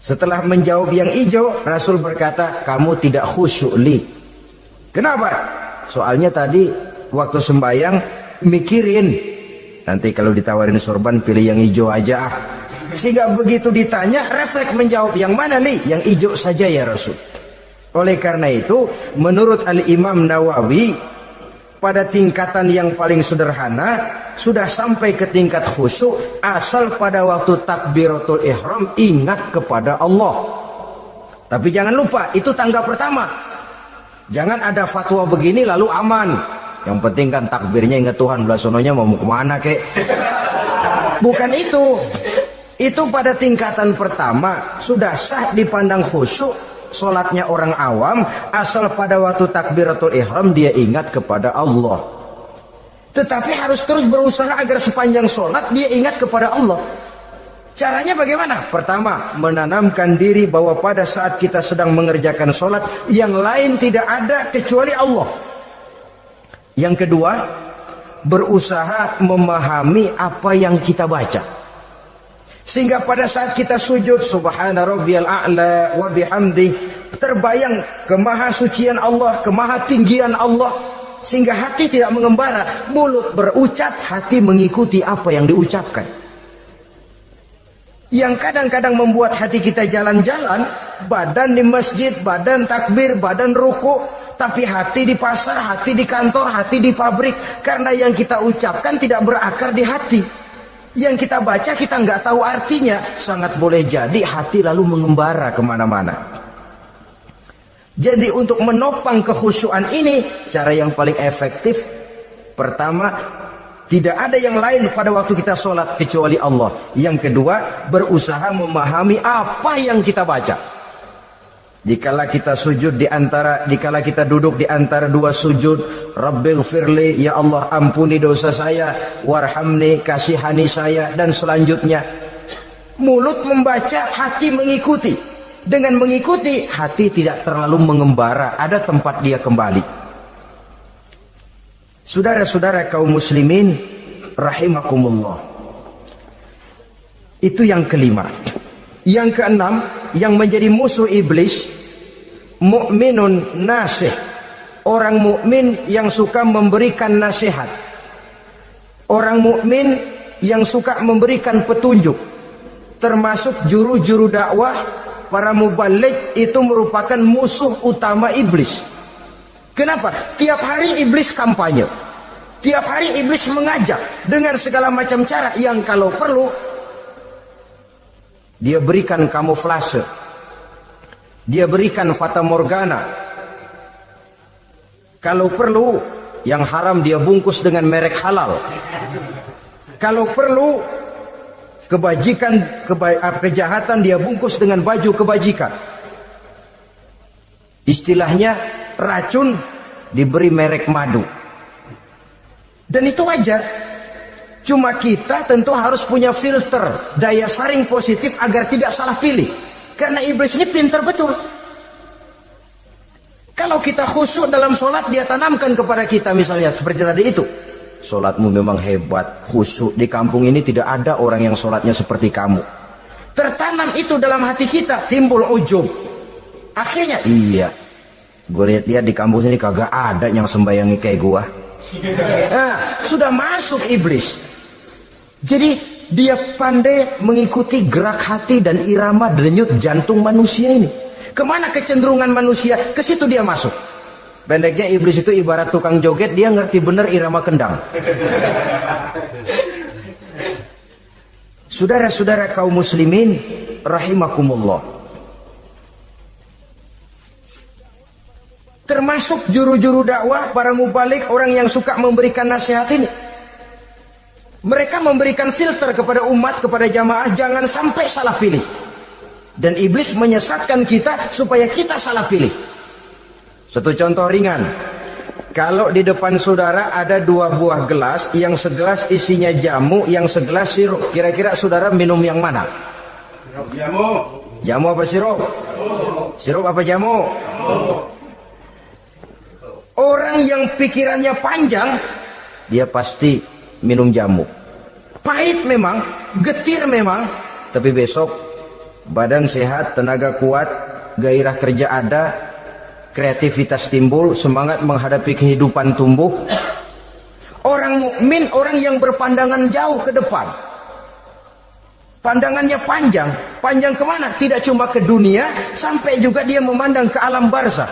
Setelah menjawab yang hijau, Rasul berkata, kamu tidak khusyuk Li. Kenapa? Soalnya tadi waktu sembahyang mikirin, nanti kalau ditawarin sorban pilih yang hijau aja. Sehingga begitu ditanya, refleks menjawab, yang mana Li? Yang hijau saja ya Rasul. Oleh karena itu, menurut Al-Imam Nawawi, pada tingkatan yang paling sederhana, sudah sampai ke tingkat khusyuk, asal pada waktu takbiratul ihram ingat kepada Allah. Tapi jangan lupa, itu tangga pertama. Jangan ada fatwa begini lalu aman. Yang penting kan takbirnya ingat Tuhan, belah sononya mau kemana kek. Bukan itu. Itu pada tingkatan pertama sudah sah dipandang khusyuk. Sholatnya orang awam, asal pada waktu takbiratul ihram dia ingat kepada Allah. Tetapi harus terus berusaha agar sepanjang sholat dia ingat kepada Allah. Caranya bagaimana? Pertama, menanamkan diri bahwa pada saat kita sedang mengerjakan sholat, yang lain tidak ada kecuali Allah. Yang kedua, berusaha memahami apa yang kita baca. Sehingga pada saat kita sujud, subhana rabbiyal a'la wa bihamdi, terbayang kemahasucian Allah, kemahatinggian Allah. Sehingga hati tidak mengembara, mulut berucap, hati mengikuti apa yang diucapkan. yang kadang-kadang membuat hati kita jalan-jalan, badan di masjid, badan takbir, badan ruku, tapi hati di pasar, hati di kantor, hati di pabrik. Karena yang kita ucapkan tidak berakar di hati, yang kita baca kita nggak tahu artinya. Sangat boleh jadi hati lalu mengembara kemana-mana. Jadi untuk menopang kekhusyuan ini, cara yang paling efektif, pertama, tidak ada yang lain pada waktu kita sholat kecuali Allah. Yang kedua, berusaha memahami apa yang kita baca. Dikala kita sujud dikala kita duduk di antara dua sujud, Rabbighfirli, ya Allah ampuni dosa saya, warhamni, kasihani saya, dan selanjutnya. Mulut membaca, hati mengikuti. Dengan mengikuti, hati tidak terlalu mengembara, ada tempat dia kembali. Saudara-saudara kaum muslimin rahimakumullah. Itu yang kelima. Yang keenam, yang menjadi musuh iblis, mukminun nasih. Orang mukmin yang suka memberikan nasihat. Orang mukmin yang suka memberikan petunjuk. Termasuk juru-juru dakwah, para mubaligh itu merupakan musuh utama iblis. Kenapa? Tiap hari iblis kampanye. Tiap hari iblis mengajak dengan segala macam cara yang kalau perlu dia berikan kamuflase. Dia berikan fata morgana. Kalau perlu yang haram dia bungkus dengan merek halal. Kalau perlu kejahatan dia bungkus dengan baju kebajikan. Istilahnya racun diberi merek madu. Dan itu wajar. Cuma kita tentu harus punya filter, daya saring positif agar tidak salah pilih. Karena iblis ini pintar betul. Kalau kita khusyuk dalam sholat, dia tanamkan kepada kita misalnya seperti tadi itu. Sholatmu memang hebat, khusyuk. Di kampung ini tidak ada orang yang sholatnya seperti kamu. Tertanam itu dalam hati kita, timbul ujub. Akhirnya, iya, gue lihat-lihat di kampung ini kagak ada yang sembayangi kayak gua. Nah, sudah masuk iblis. Jadi dia pandai mengikuti gerak hati dan irama denyut jantung manusia ini. Kemana kecenderungan manusia, ke situ dia masuk. Pendeknya iblis itu ibarat tukang joget, dia ngerti bener irama kendang. Saudara-saudara kaum muslimin rahimakumullah. Termasuk juru-juru dakwah, para mubaligh, orang yang suka memberikan nasihat ini. Mereka memberikan filter kepada umat, kepada jamaah, jangan sampai salah pilih. Dan iblis menyesatkan kita supaya kita salah pilih. Satu contoh ringan. Kalau di depan saudara ada dua buah gelas, yang segelas isinya jamu, yang segelas sirup. Kira-kira saudara minum yang mana? Jamu. Jamu apa sirup? Sirup apa jamu? Orang yang pikirannya panjang, dia pasti minum jamu. Pahit memang, getir memang, tapi besok badan sehat, tenaga kuat, gairah kerja ada, kreativitas timbul, semangat menghadapi kehidupan tumbuh. Orang mukmin, orang yang berpandangan jauh ke depan. Pandangannya panjang. Panjang kemana? Tidak cuma ke dunia, sampai juga dia memandang ke alam barzakh,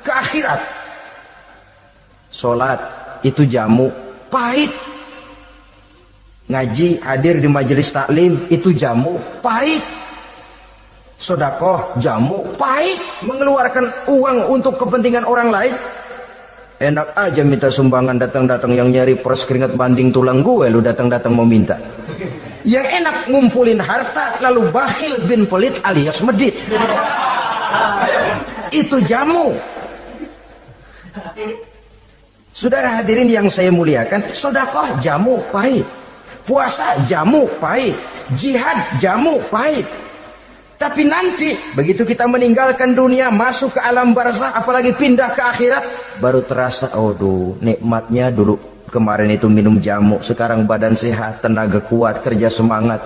ke akhirat. Sholat itu jamu, pahit. Ngaji, hadir di majelis taklim itu jamu, pahit. Sedekah jamu, pahit. Mengeluarkan uang untuk kepentingan orang lain, enak aja minta sumbangan, datang-datang yang nyari pers keringat banding tulang gue, lu datang-datang mau minta. Yang enak ngumpulin harta lalu bakhil bin pelit alias medit. Itu jamu. Saudara hadirin yang saya muliakan, sedekah jamu pahit, puasa jamu pahit, jihad jamu pahit. Tapi nanti begitu kita meninggalkan dunia, masuk ke alam barzakh, apalagi pindah ke akhirat, baru terasa, aduh nikmatnya dulu kemarin itu minum jamu, sekarang badan sehat, tenaga kuat, kerja semangat.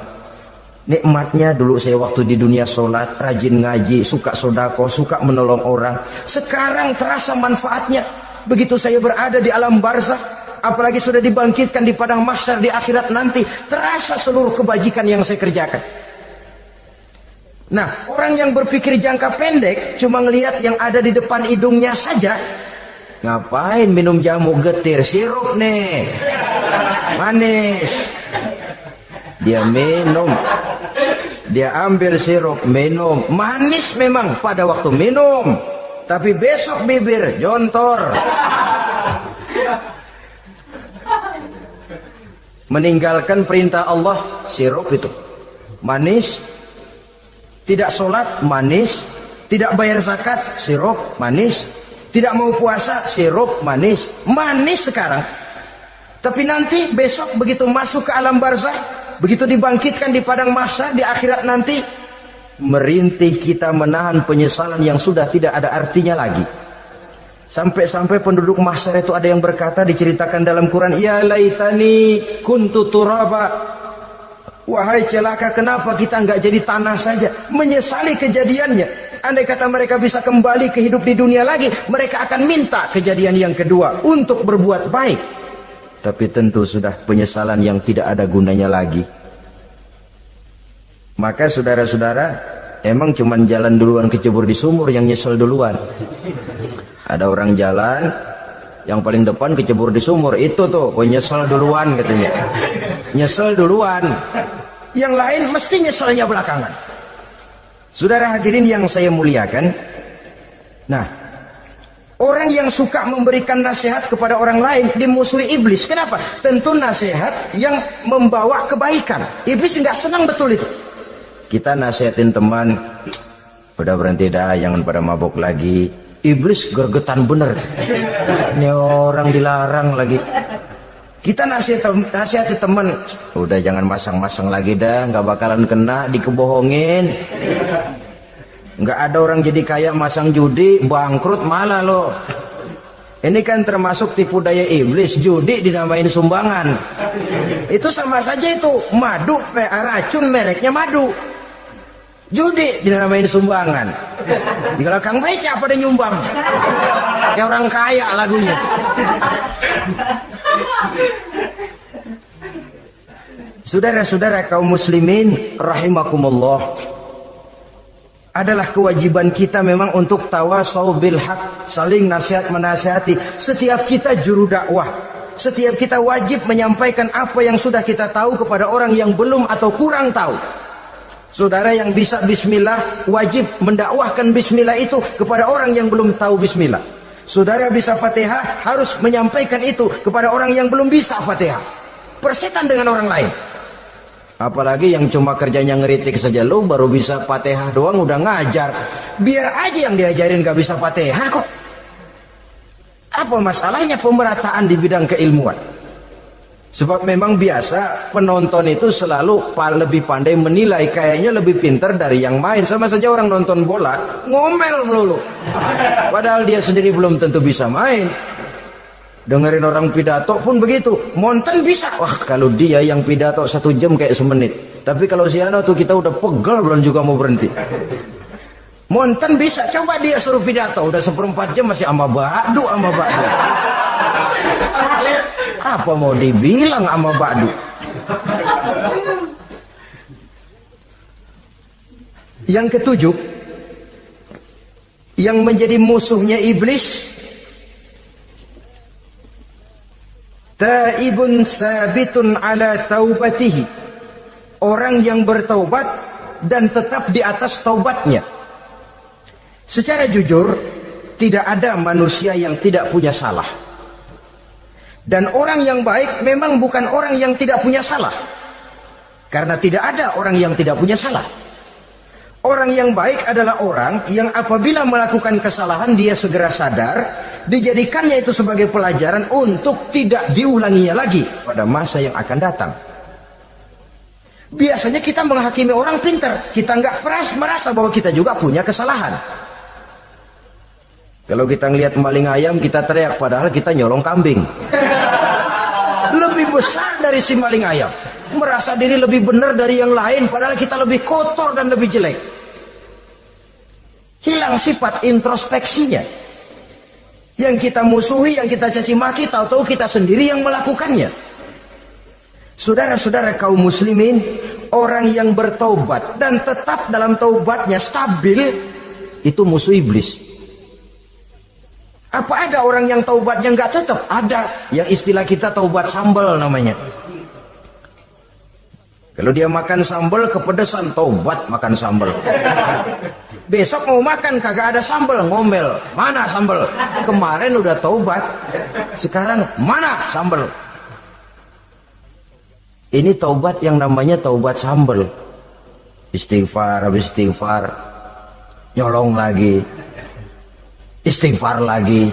Nikmatnya dulu saya waktu di dunia sholat, rajin ngaji, suka sedekah, suka menolong orang. Sekarang terasa manfaatnya. Begitu saya berada di alam barzakh, apalagi sudah dibangkitkan di padang mahsyar di akhirat nanti, terasa seluruh kebajikan yang saya kerjakan. Nah, orang yang berpikir jangka pendek cuma ngelihat yang ada di depan hidungnya saja. Ngapain minum jamu getir, sirup nih, manis. Dia minum, dia ambil sirup, minum, manis memang pada waktu minum, tapi besok bibir jontor. Meninggalkan perintah Allah, sirup itu manis. Tidak sholat, manis. Tidak bayar zakat, sirup, manis. Tidak mau puasa, sirup, manis. Manis sekarang. Tapi nanti besok begitu masuk ke alam barzakh, begitu dibangkitkan di padang mahsyar di akhirat nanti, merintih kita menahan penyesalan yang sudah tidak ada artinya lagi. Sampai-sampai penduduk mahsyar itu ada yang berkata, diceritakan dalam Quran, ya laitani kuntu turaba, wahai celaka, kenapa kita nggak jadi tanah saja. Menyesali kejadiannya. Andai kata mereka bisa kembali ke hidup di dunia lagi, mereka akan minta kejadian yang kedua untuk berbuat baik. Tapi tentu sudah penyesalan yang tidak ada gunanya lagi. Maka saudara-saudara, emang cuman jalan duluan kecebur di sumur yang nyesel duluan. Ada orang jalan, yang paling depan kecebur di sumur, itu tuh, oh nyesel duluan katanya. Nyesel duluan. Yang lain mesti nyeselnya belakangan. Saudara hadirin yang saya muliakan, nah, orang yang suka memberikan nasihat kepada orang lain dimusuhi iblis. Kenapa? Tentu nasihat yang membawa kebaikan. Iblis nggak senang betul itu. Kita nasihatin teman, udah berhenti dah, jangan pada mabuk lagi. Iblis gergetan bener. Ini orang dilarang lagi. Kita nasihati teman, udah jangan masang-masang lagi dah, nggak bakalan kena, dikebohongin. Nggak ada orang jadi kaya masang judi, bangkrut malah loh. Ini kan termasuk tipu daya iblis, judi dinamain sumbangan. Itu sama saja itu, madu, racun mereknya madu. Judi dinamain sumbangan. Kalau Kang Beca pada nyumbang, kayak orang kaya lagunya. Saudara-saudara kaum muslimin rahimakumullah, adalah kewajiban kita memang untuk tawasau bil haq, saling nasihat menasihati. Setiap kita juru dakwah, setiap kita wajib menyampaikan apa yang sudah kita tahu kepada orang yang belum atau kurang tahu. Saudara yang bisa bismillah wajib mendakwahkan bismillah itu kepada orang yang belum tahu bismillah. Saudara bisa Fatihah harus menyampaikan itu kepada orang yang belum bisa Fatihah. Persetan dengan orang lain. Apalagi yang cuma kerjanya ngeritik saja, lu baru bisa Fatihah doang udah ngajar. Biar aja yang diajarin gak bisa Fatihah kok. Apa masalahnya pemerataan di bidang keilmuan? Sebab memang biasa penonton itu selalu lebih pandai menilai, kayaknya lebih pintar dari yang main. Sama saja orang nonton bola ngomel melulu, padahal dia sendiri belum tentu bisa main. Dengerin orang pidato pun begitu, monten bisa. Wah, kalau dia yang pidato 1 jam kayak semenit. Tapi kalau si Ano tuh kita udah pegel belum juga mau berhenti. Monten bisa, coba dia suruh pidato udah 1/4 jam masih ama ba'du. Apa mau dibilang ama ba'du? Yang ketujuh, yang menjadi musuhnya iblis, taibun sabitun ala taubatihi, orang yang bertaubat dan tetap di atas taubatnya. Secara jujur, tidak ada manusia yang tidak punya salah. Dan orang yang baik memang bukan orang yang tidak punya salah. Karena tidak ada orang yang tidak punya salah. Orang yang baik adalah orang yang apabila melakukan kesalahan dia segera sadar, dijadikannya itu sebagai pelajaran untuk tidak diulanginya lagi pada masa yang akan datang. Biasanya kita menghakimi orang pintar, kita nggak merasa bahwa kita juga punya kesalahan. Kalau kita ngelihat maling ayam kita teriak, padahal kita nyolong kambing. Lebih besar dari si maling ayam, merasa diri lebih benar dari yang lain, padahal kita lebih kotor dan lebih jelek. Hilang sifat introspeksinya. Yang kita musuhi, yang kita caci maki, tahu-tahu kita sendiri yang melakukannya. Saudara-saudara kaum muslimin, orang yang bertaubat dan tetap dalam taubatnya stabil, itu musuh iblis. Apa ada orang yang taubatnya nggak tetap? Ada. Yang istilah kita taubat sambal namanya. Kalau dia makan sambal kepedesan, taubat makan sambal. Besok mau makan kagak ada sambal, ngomel. Mana sambal? Kemarin udah taubat, sekarang mana sambal? Ini taubat yang namanya taubat sambal. Istighfar, habis istighfar nyolong lagi, istighfar lagi,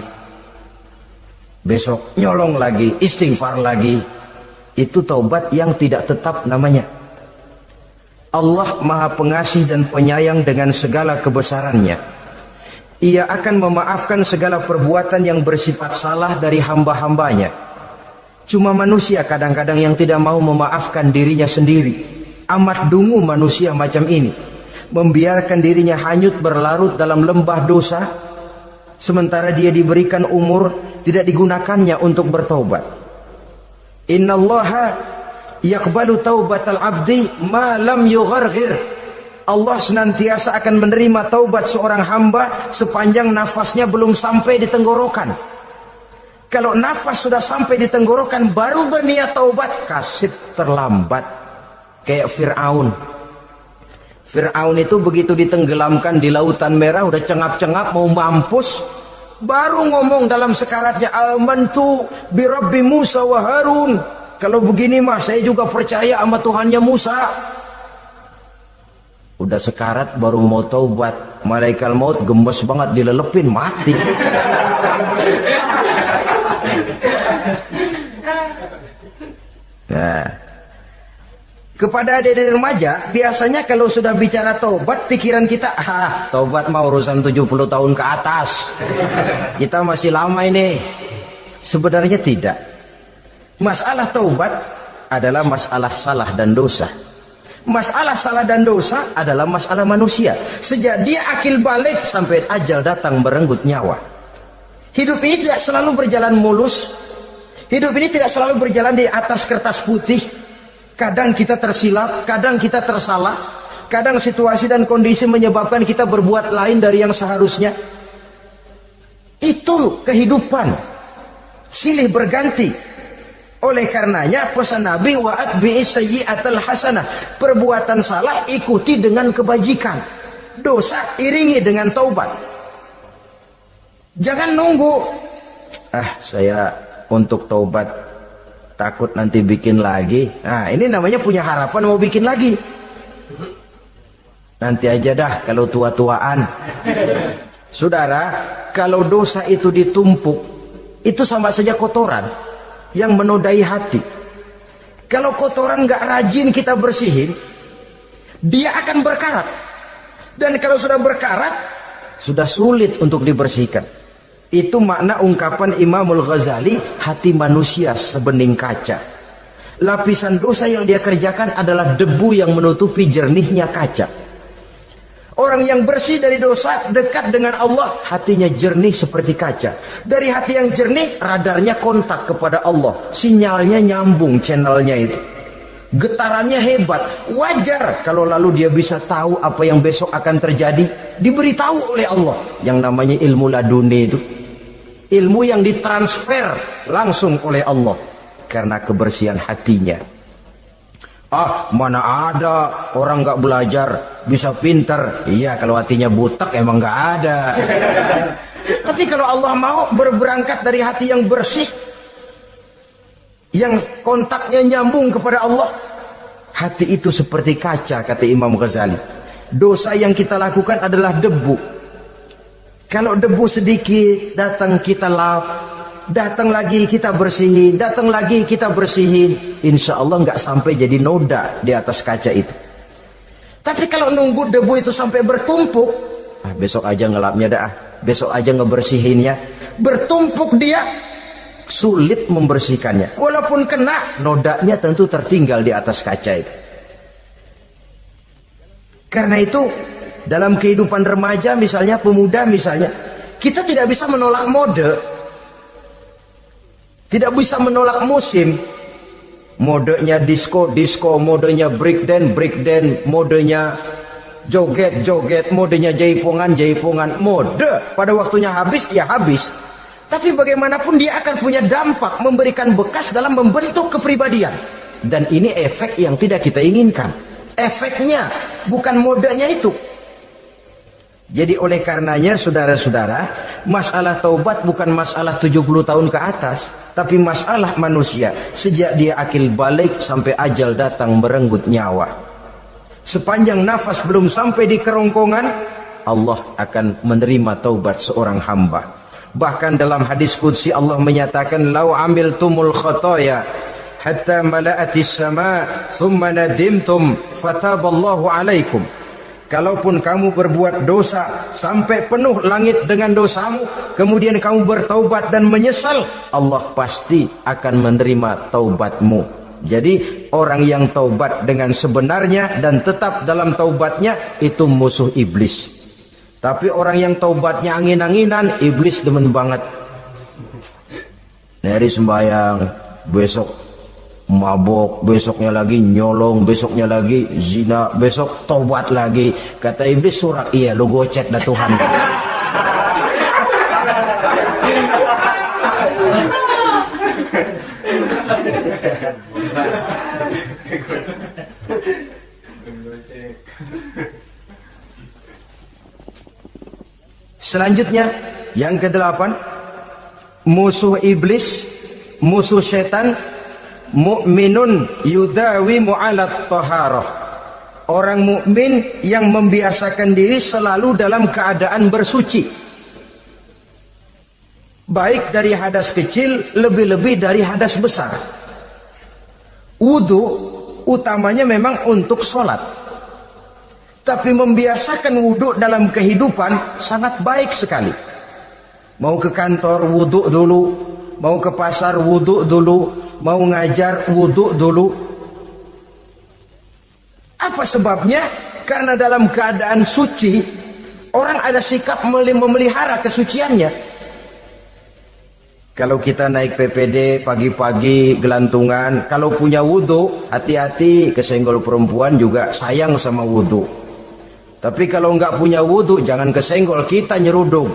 besok nyolong lagi, istighfar lagi. Itu taubat yang tidak tetap namanya. Allah Maha Pengasih dan Penyayang dengan segala kebesarannya. Ia akan memaafkan segala perbuatan yang bersifat salah dari hamba-hambanya. Cuma manusia kadang-kadang yang tidak mau memaafkan dirinya sendiri. Amat dungu manusia macam ini, membiarkan dirinya hanyut berlarut dalam lembah dosa, sementara dia diberikan umur tidak digunakannya untuk bertaubat. Innallaha yaqbalu taubatal abdi ma lam yugharghir. Allah senantiasa akan menerima taubat seorang hamba sepanjang nafasnya belum sampai di tenggorokan. Kalau nafas sudah sampai di tenggorokan baru berniat taubat, kasib terlambat. Kayak Fir'aun. Fir'aun itu begitu ditenggelamkan di lautan merah, udah cengap-cengap mau mampus, baru ngomong dalam sekaratnya, amantu bi Rabbi Musa wa Harun. Kalau begini mah saya juga percaya sama Tuhannya Musa. Udah sekarat baru mau taubat, malaikat maut gemes banget dilelepin, mati. Nah, kepada adik-adik remaja, biasanya kalau sudah bicara taubat, pikiran kita, taubat mah urusan 70 tahun ke atas. Kita masih lama ini. Sebenarnya tidak. Masalah taubat adalah masalah salah dan dosa. Masalah salah dan dosa adalah masalah manusia. Sejak dia akil balik sampai ajal datang merenggut nyawa. Hidup ini tidak selalu berjalan mulus. Hidup ini tidak selalu berjalan di atas kertas putih. Kadang kita tersilap, kadang kita tersalah, kadang situasi dan kondisi menyebabkan kita berbuat lain dari yang seharusnya. Itu kehidupan, silih berganti. Oleh karenanya pesan Nabi, wa atbi'i sayyi'atal hasanah, perbuatan salah ikuti dengan kebajikan, dosa iringi dengan taubat. Jangan nunggu, saya untuk taubat takut nanti bikin lagi. Nah, ini namanya punya harapan mau bikin lagi. Nanti aja dah kalau tua-tuaan. Saudara, kalau dosa itu ditumpuk, itu sama saja kotoran yang menodai hati. Kalau kotoran gak rajin kita bersihin, dia akan berkarat. Dan kalau sudah berkarat, sudah sulit untuk dibersihkan. Itu makna ungkapan Imamul Ghazali, hati manusia sebening kaca. Lapisan dosa yang dia kerjakan adalah debu yang menutupi jernihnya kaca. Orang yang bersih dari dosa dekat dengan Allah, hatinya jernih seperti kaca. Dari hati yang jernih, radarnya kontak kepada Allah, sinyalnya nyambung channelnya itu, getarannya hebat. Wajar kalau lalu dia bisa tahu apa yang besok akan terjadi, diberitahu oleh Allah. Yang namanya ilmu laduni itu, ilmu yang ditransfer langsung oleh Allah karena kebersihan hatinya. Mana ada orang gak belajar bisa pintar. Iya, kalau hatinya butek emang gak ada. Tapi kalau Allah mau berberangkat dari hati yang bersih, yang kontaknya nyambung kepada Allah, hati itu seperti kaca, kata Imam Ghazali. Dosa yang kita lakukan adalah debu. Kalau debu sedikit datang kita lap, datang lagi kita bersihin, datang lagi kita bersihin, insya Allah nggak sampai jadi noda di atas kaca itu. Tapi kalau nunggu debu itu sampai bertumpuk, besok aja ngelapnya dah, besok aja ngebersihinnya, bertumpuk dia, sulit membersihkannya. Walaupun kena, nodanya tentu tertinggal di atas kaca itu. Karena itu dalam kehidupan remaja misalnya, pemuda misalnya, kita tidak bisa menolak mode, tidak bisa menolak musim. modenya disco, modenya breakdance, modenya joget, modenya jaipongan. Mode pada waktunya habis, ya habis. Tapi bagaimanapun dia akan punya dampak, memberikan bekas dalam membentuk kepribadian. Dan ini efek yang tidak kita inginkan. Efeknya, bukan modenya itu. Jadi oleh karenanya saudara-saudara, masalah taubat bukan masalah 70 tahun ke atas, tapi masalah manusia sejak dia akil balik sampai ajal datang merenggut nyawa. Sepanjang nafas belum sampai di kerongkongan, Allah akan menerima taubat seorang hamba. Bahkan dalam hadis qudsi Allah menyatakan, "Lau amiltumul khotoya hatta mala'atis sama thumma nadimtum fataballahu alaikum." Kalaupun kamu berbuat dosa sampai penuh langit dengan dosamu, kemudian kamu bertaubat dan menyesal, Allah pasti akan menerima taubatmu. Jadi orang yang taubat dengan sebenarnya dan tetap dalam taubatnya itu musuh iblis. Tapi orang yang taubatnya angin-anginan, iblis demen banget. Dari sembahyang, besok mabok, besoknya lagi nyolong, besoknya lagi zina, besok taubat lagi. Kata iblis, surat, iya lu gocet dah Tuhan. Selanjutnya yang ke-8, musuh iblis, musuh setan, mukminun yudawimu 'alat taharah. Orang mukmin yang membiasakan diri selalu dalam keadaan bersuci. Baik dari hadas kecil, lebih-lebih dari hadas besar. Wudu utamanya memang untuk sholat. Tapi membiasakan wudu dalam kehidupan sangat baik sekali. Mau ke kantor wudu dulu, mau ke pasar wudu dulu, mau ngajar wudu dulu. Apa sebabnya? Karena dalam keadaan suci, orang ada sikap memelihara kesuciannya. Kalau kita naik PPD pagi-pagi gelantungan, kalau punya wudu, hati-hati, kesenggol perempuan juga sayang sama wudu. Tapi kalau nggak punya wudu, jangan kesenggol, kita nyerudung.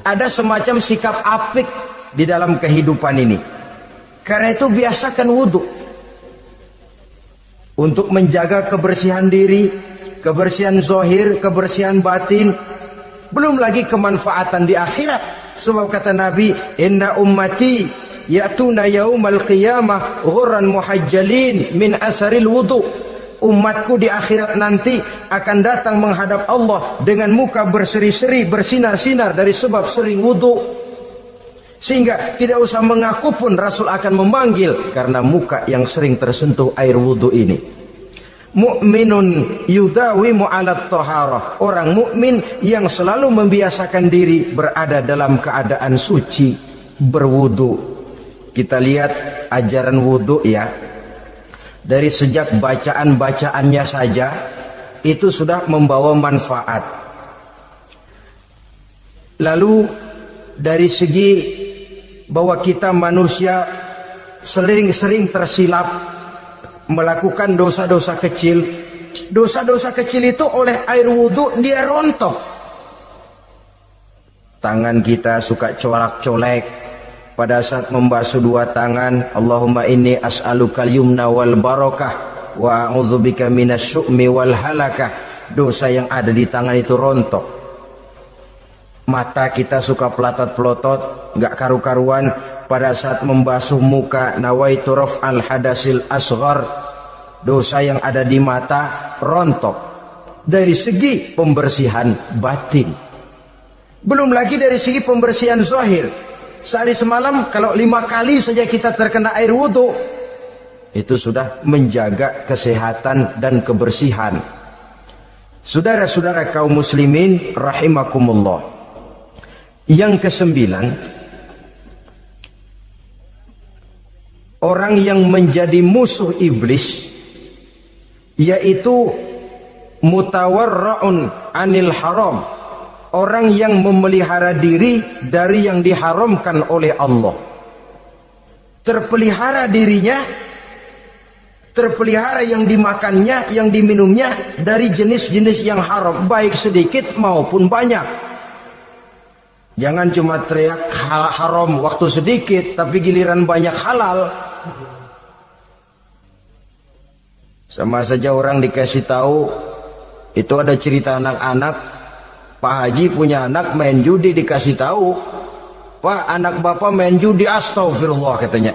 Ada semacam sikap apik di dalam kehidupan ini. Karena itu biasakan wudu untuk menjaga kebersihan diri, kebersihan zahir, kebersihan batin, belum lagi kemanfaatan di akhirat. Sebab kata Nabi, "Inna ummati ya'tuna yaumal qiyamah ghurran muhajjalin min asaril wudu." Umatku di akhirat nanti akan datang menghadap Allah dengan muka berseri-seri, bersinar-sinar dari sebab sering wudu. Sehingga tidak usah mengaku pun Rasul akan memanggil karena muka yang sering tersentuh air wudu ini. Mukminun yudawimu 'alat taharah. Orang mukmin yang selalu membiasakan diri berada dalam keadaan suci, berwudu. Kita lihat ajaran wudu ya. Dari sejak bacaan-bacaannya saja itu sudah membawa manfaat. Lalu dari segi bahwa kita manusia sering tersilap melakukan dosa-dosa kecil. Dosa-dosa kecil itu oleh air wudu dia rontok. Tangan kita suka colak-colek. Pada saat membasuh dua tangan, Allahumma inni as'alukal yumna wal barakah wa a'udzubika minasyu'mi wal halakah. Dosa yang ada di tangan itu rontok. Mata kita suka pelotot-pelotot, nggak karu-karuan. Pada saat membasuh muka, nawaitu raf'al hadasil asghar. Dosa yang ada di mata rontok. Dari segi pembersihan batin. Belum lagi dari segi pembersihan zahir. Sehari semalam kalau 5 kali saja kita terkena air wudu, itu sudah menjaga kesehatan dan kebersihan. Saudara-saudara kaum muslimin rahimakumullah. Yang ke-9, orang yang menjadi musuh iblis yaitu mutawarra'un anil haram. Orang yang memelihara diri dari yang diharamkan oleh Allah. terpelihara dirinya, terpelihara yang dimakannya, yang diminumnya dari jenis-jenis yang haram, baik sedikit maupun banyak. Jangan cuma teriak haram waktu sedikit, tapi giliran banyak halal. Sama saja orang dikasih tahu, itu ada cerita anak-anak, Pak Haji punya anak main judi, dikasih tahu, Pak, anak bapak main judi, astagfirullah katanya.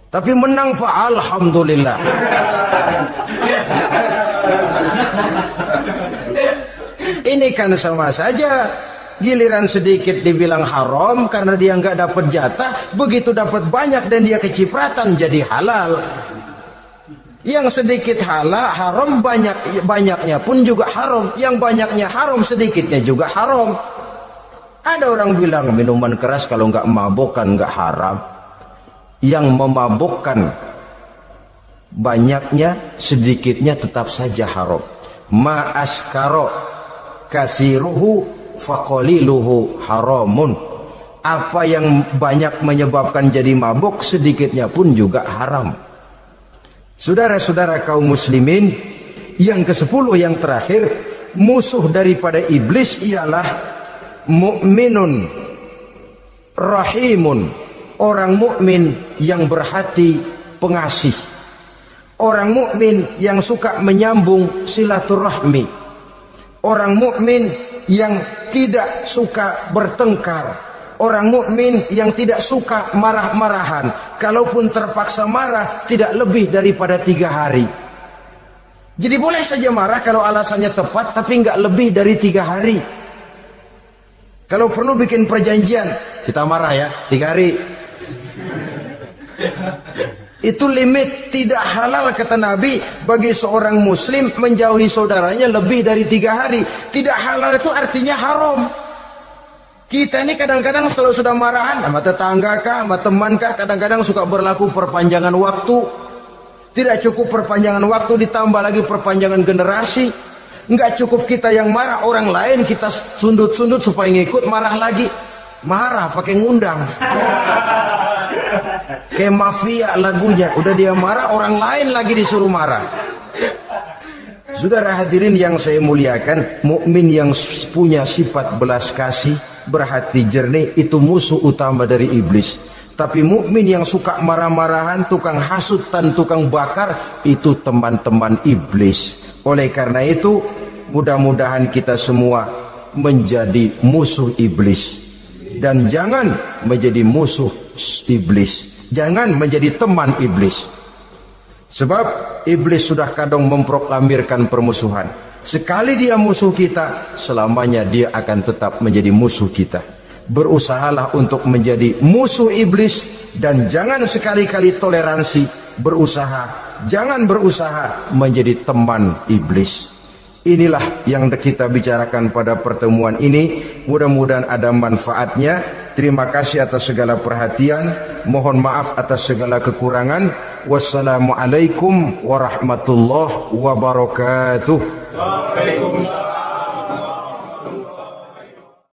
Tapi menang Pak, alhamdulillah. Ini kan sama saja, giliran sedikit dibilang haram karena dia nggak dapat jatah, begitu dapat banyak dan dia kecipratan jadi halal. Yang sedikit halal haram, banyaknya pun juga haram. Yang banyaknya haram, sedikitnya juga haram. Ada orang bilang minuman keras kalau nggak mabokkan nggak haram. Yang memabokkan banyaknya, sedikitnya tetap saja haram. Ma askaro kasiruhu faqaliluhu haramun. Apa yang banyak menyebabkan jadi mabuk, sedikitnya pun juga haram. Saudara-saudara kaum muslimin, yang ke-10 yang terakhir, musuh daripada iblis ialah mukminun rahimun, orang mukmin yang berhati pengasih, orang mukmin yang suka menyambung silaturahmi, orang mukmin yang tidak suka bertengkar, orang mukmin yang tidak suka marah-marahan. Kalaupun terpaksa marah, tidak lebih daripada 3 hari. Jadi boleh saja marah kalau alasannya tepat, tapi nggak lebih dari 3 hari. Kalau perlu bikin perjanjian, kita marah ya 3 hari. Itu limit. Tidak halal kata Nabi bagi seorang muslim menjauhi saudaranya lebih dari 3 hari. Tidak halal itu artinya haram. Kita ini kadang-kadang kalau sudah marahan sama tetangga kah, sama teman kah, kadang-kadang suka berlaku perpanjangan waktu. Tidak cukup perpanjangan waktu, ditambah lagi perpanjangan generasi. Enggak cukup kita yang marah, orang lain kita sundut-sundut supaya ngikut marah lagi. Marah pakai ngundang. Kayak mafia lagunya, udah dia marah, orang lain lagi disuruh marah. Saudara hadirin yang saya muliakan, mukmin yang punya sifat belas kasih, berhati jernih, itu musuh utama dari iblis. Tapi mukmin yang suka marah-marahan, tukang hasutan, tukang bakar, itu teman-teman iblis. Oleh karena itu, mudah-mudahan kita semua menjadi musuh iblis. Dan jangan menjadi musuh iblis. Jangan menjadi teman iblis. Sebab iblis sudah kadang memproklamirkan permusuhan. Sekali dia musuh kita, selamanya dia akan tetap menjadi musuh kita. Berusahalah untuk menjadi musuh iblis, dan jangan sekali-kali toleransi. Jangan berusaha menjadi teman iblis. Inilah yang kita bicarakan pada pertemuan ini. Mudah-mudahan ada manfaatnya. Terima kasih atas segala perhatian. Mohon maaf atas segala kekurangan. Wassalamualaikum warahmatullahi wabarakatuh. Waalaikumsalam.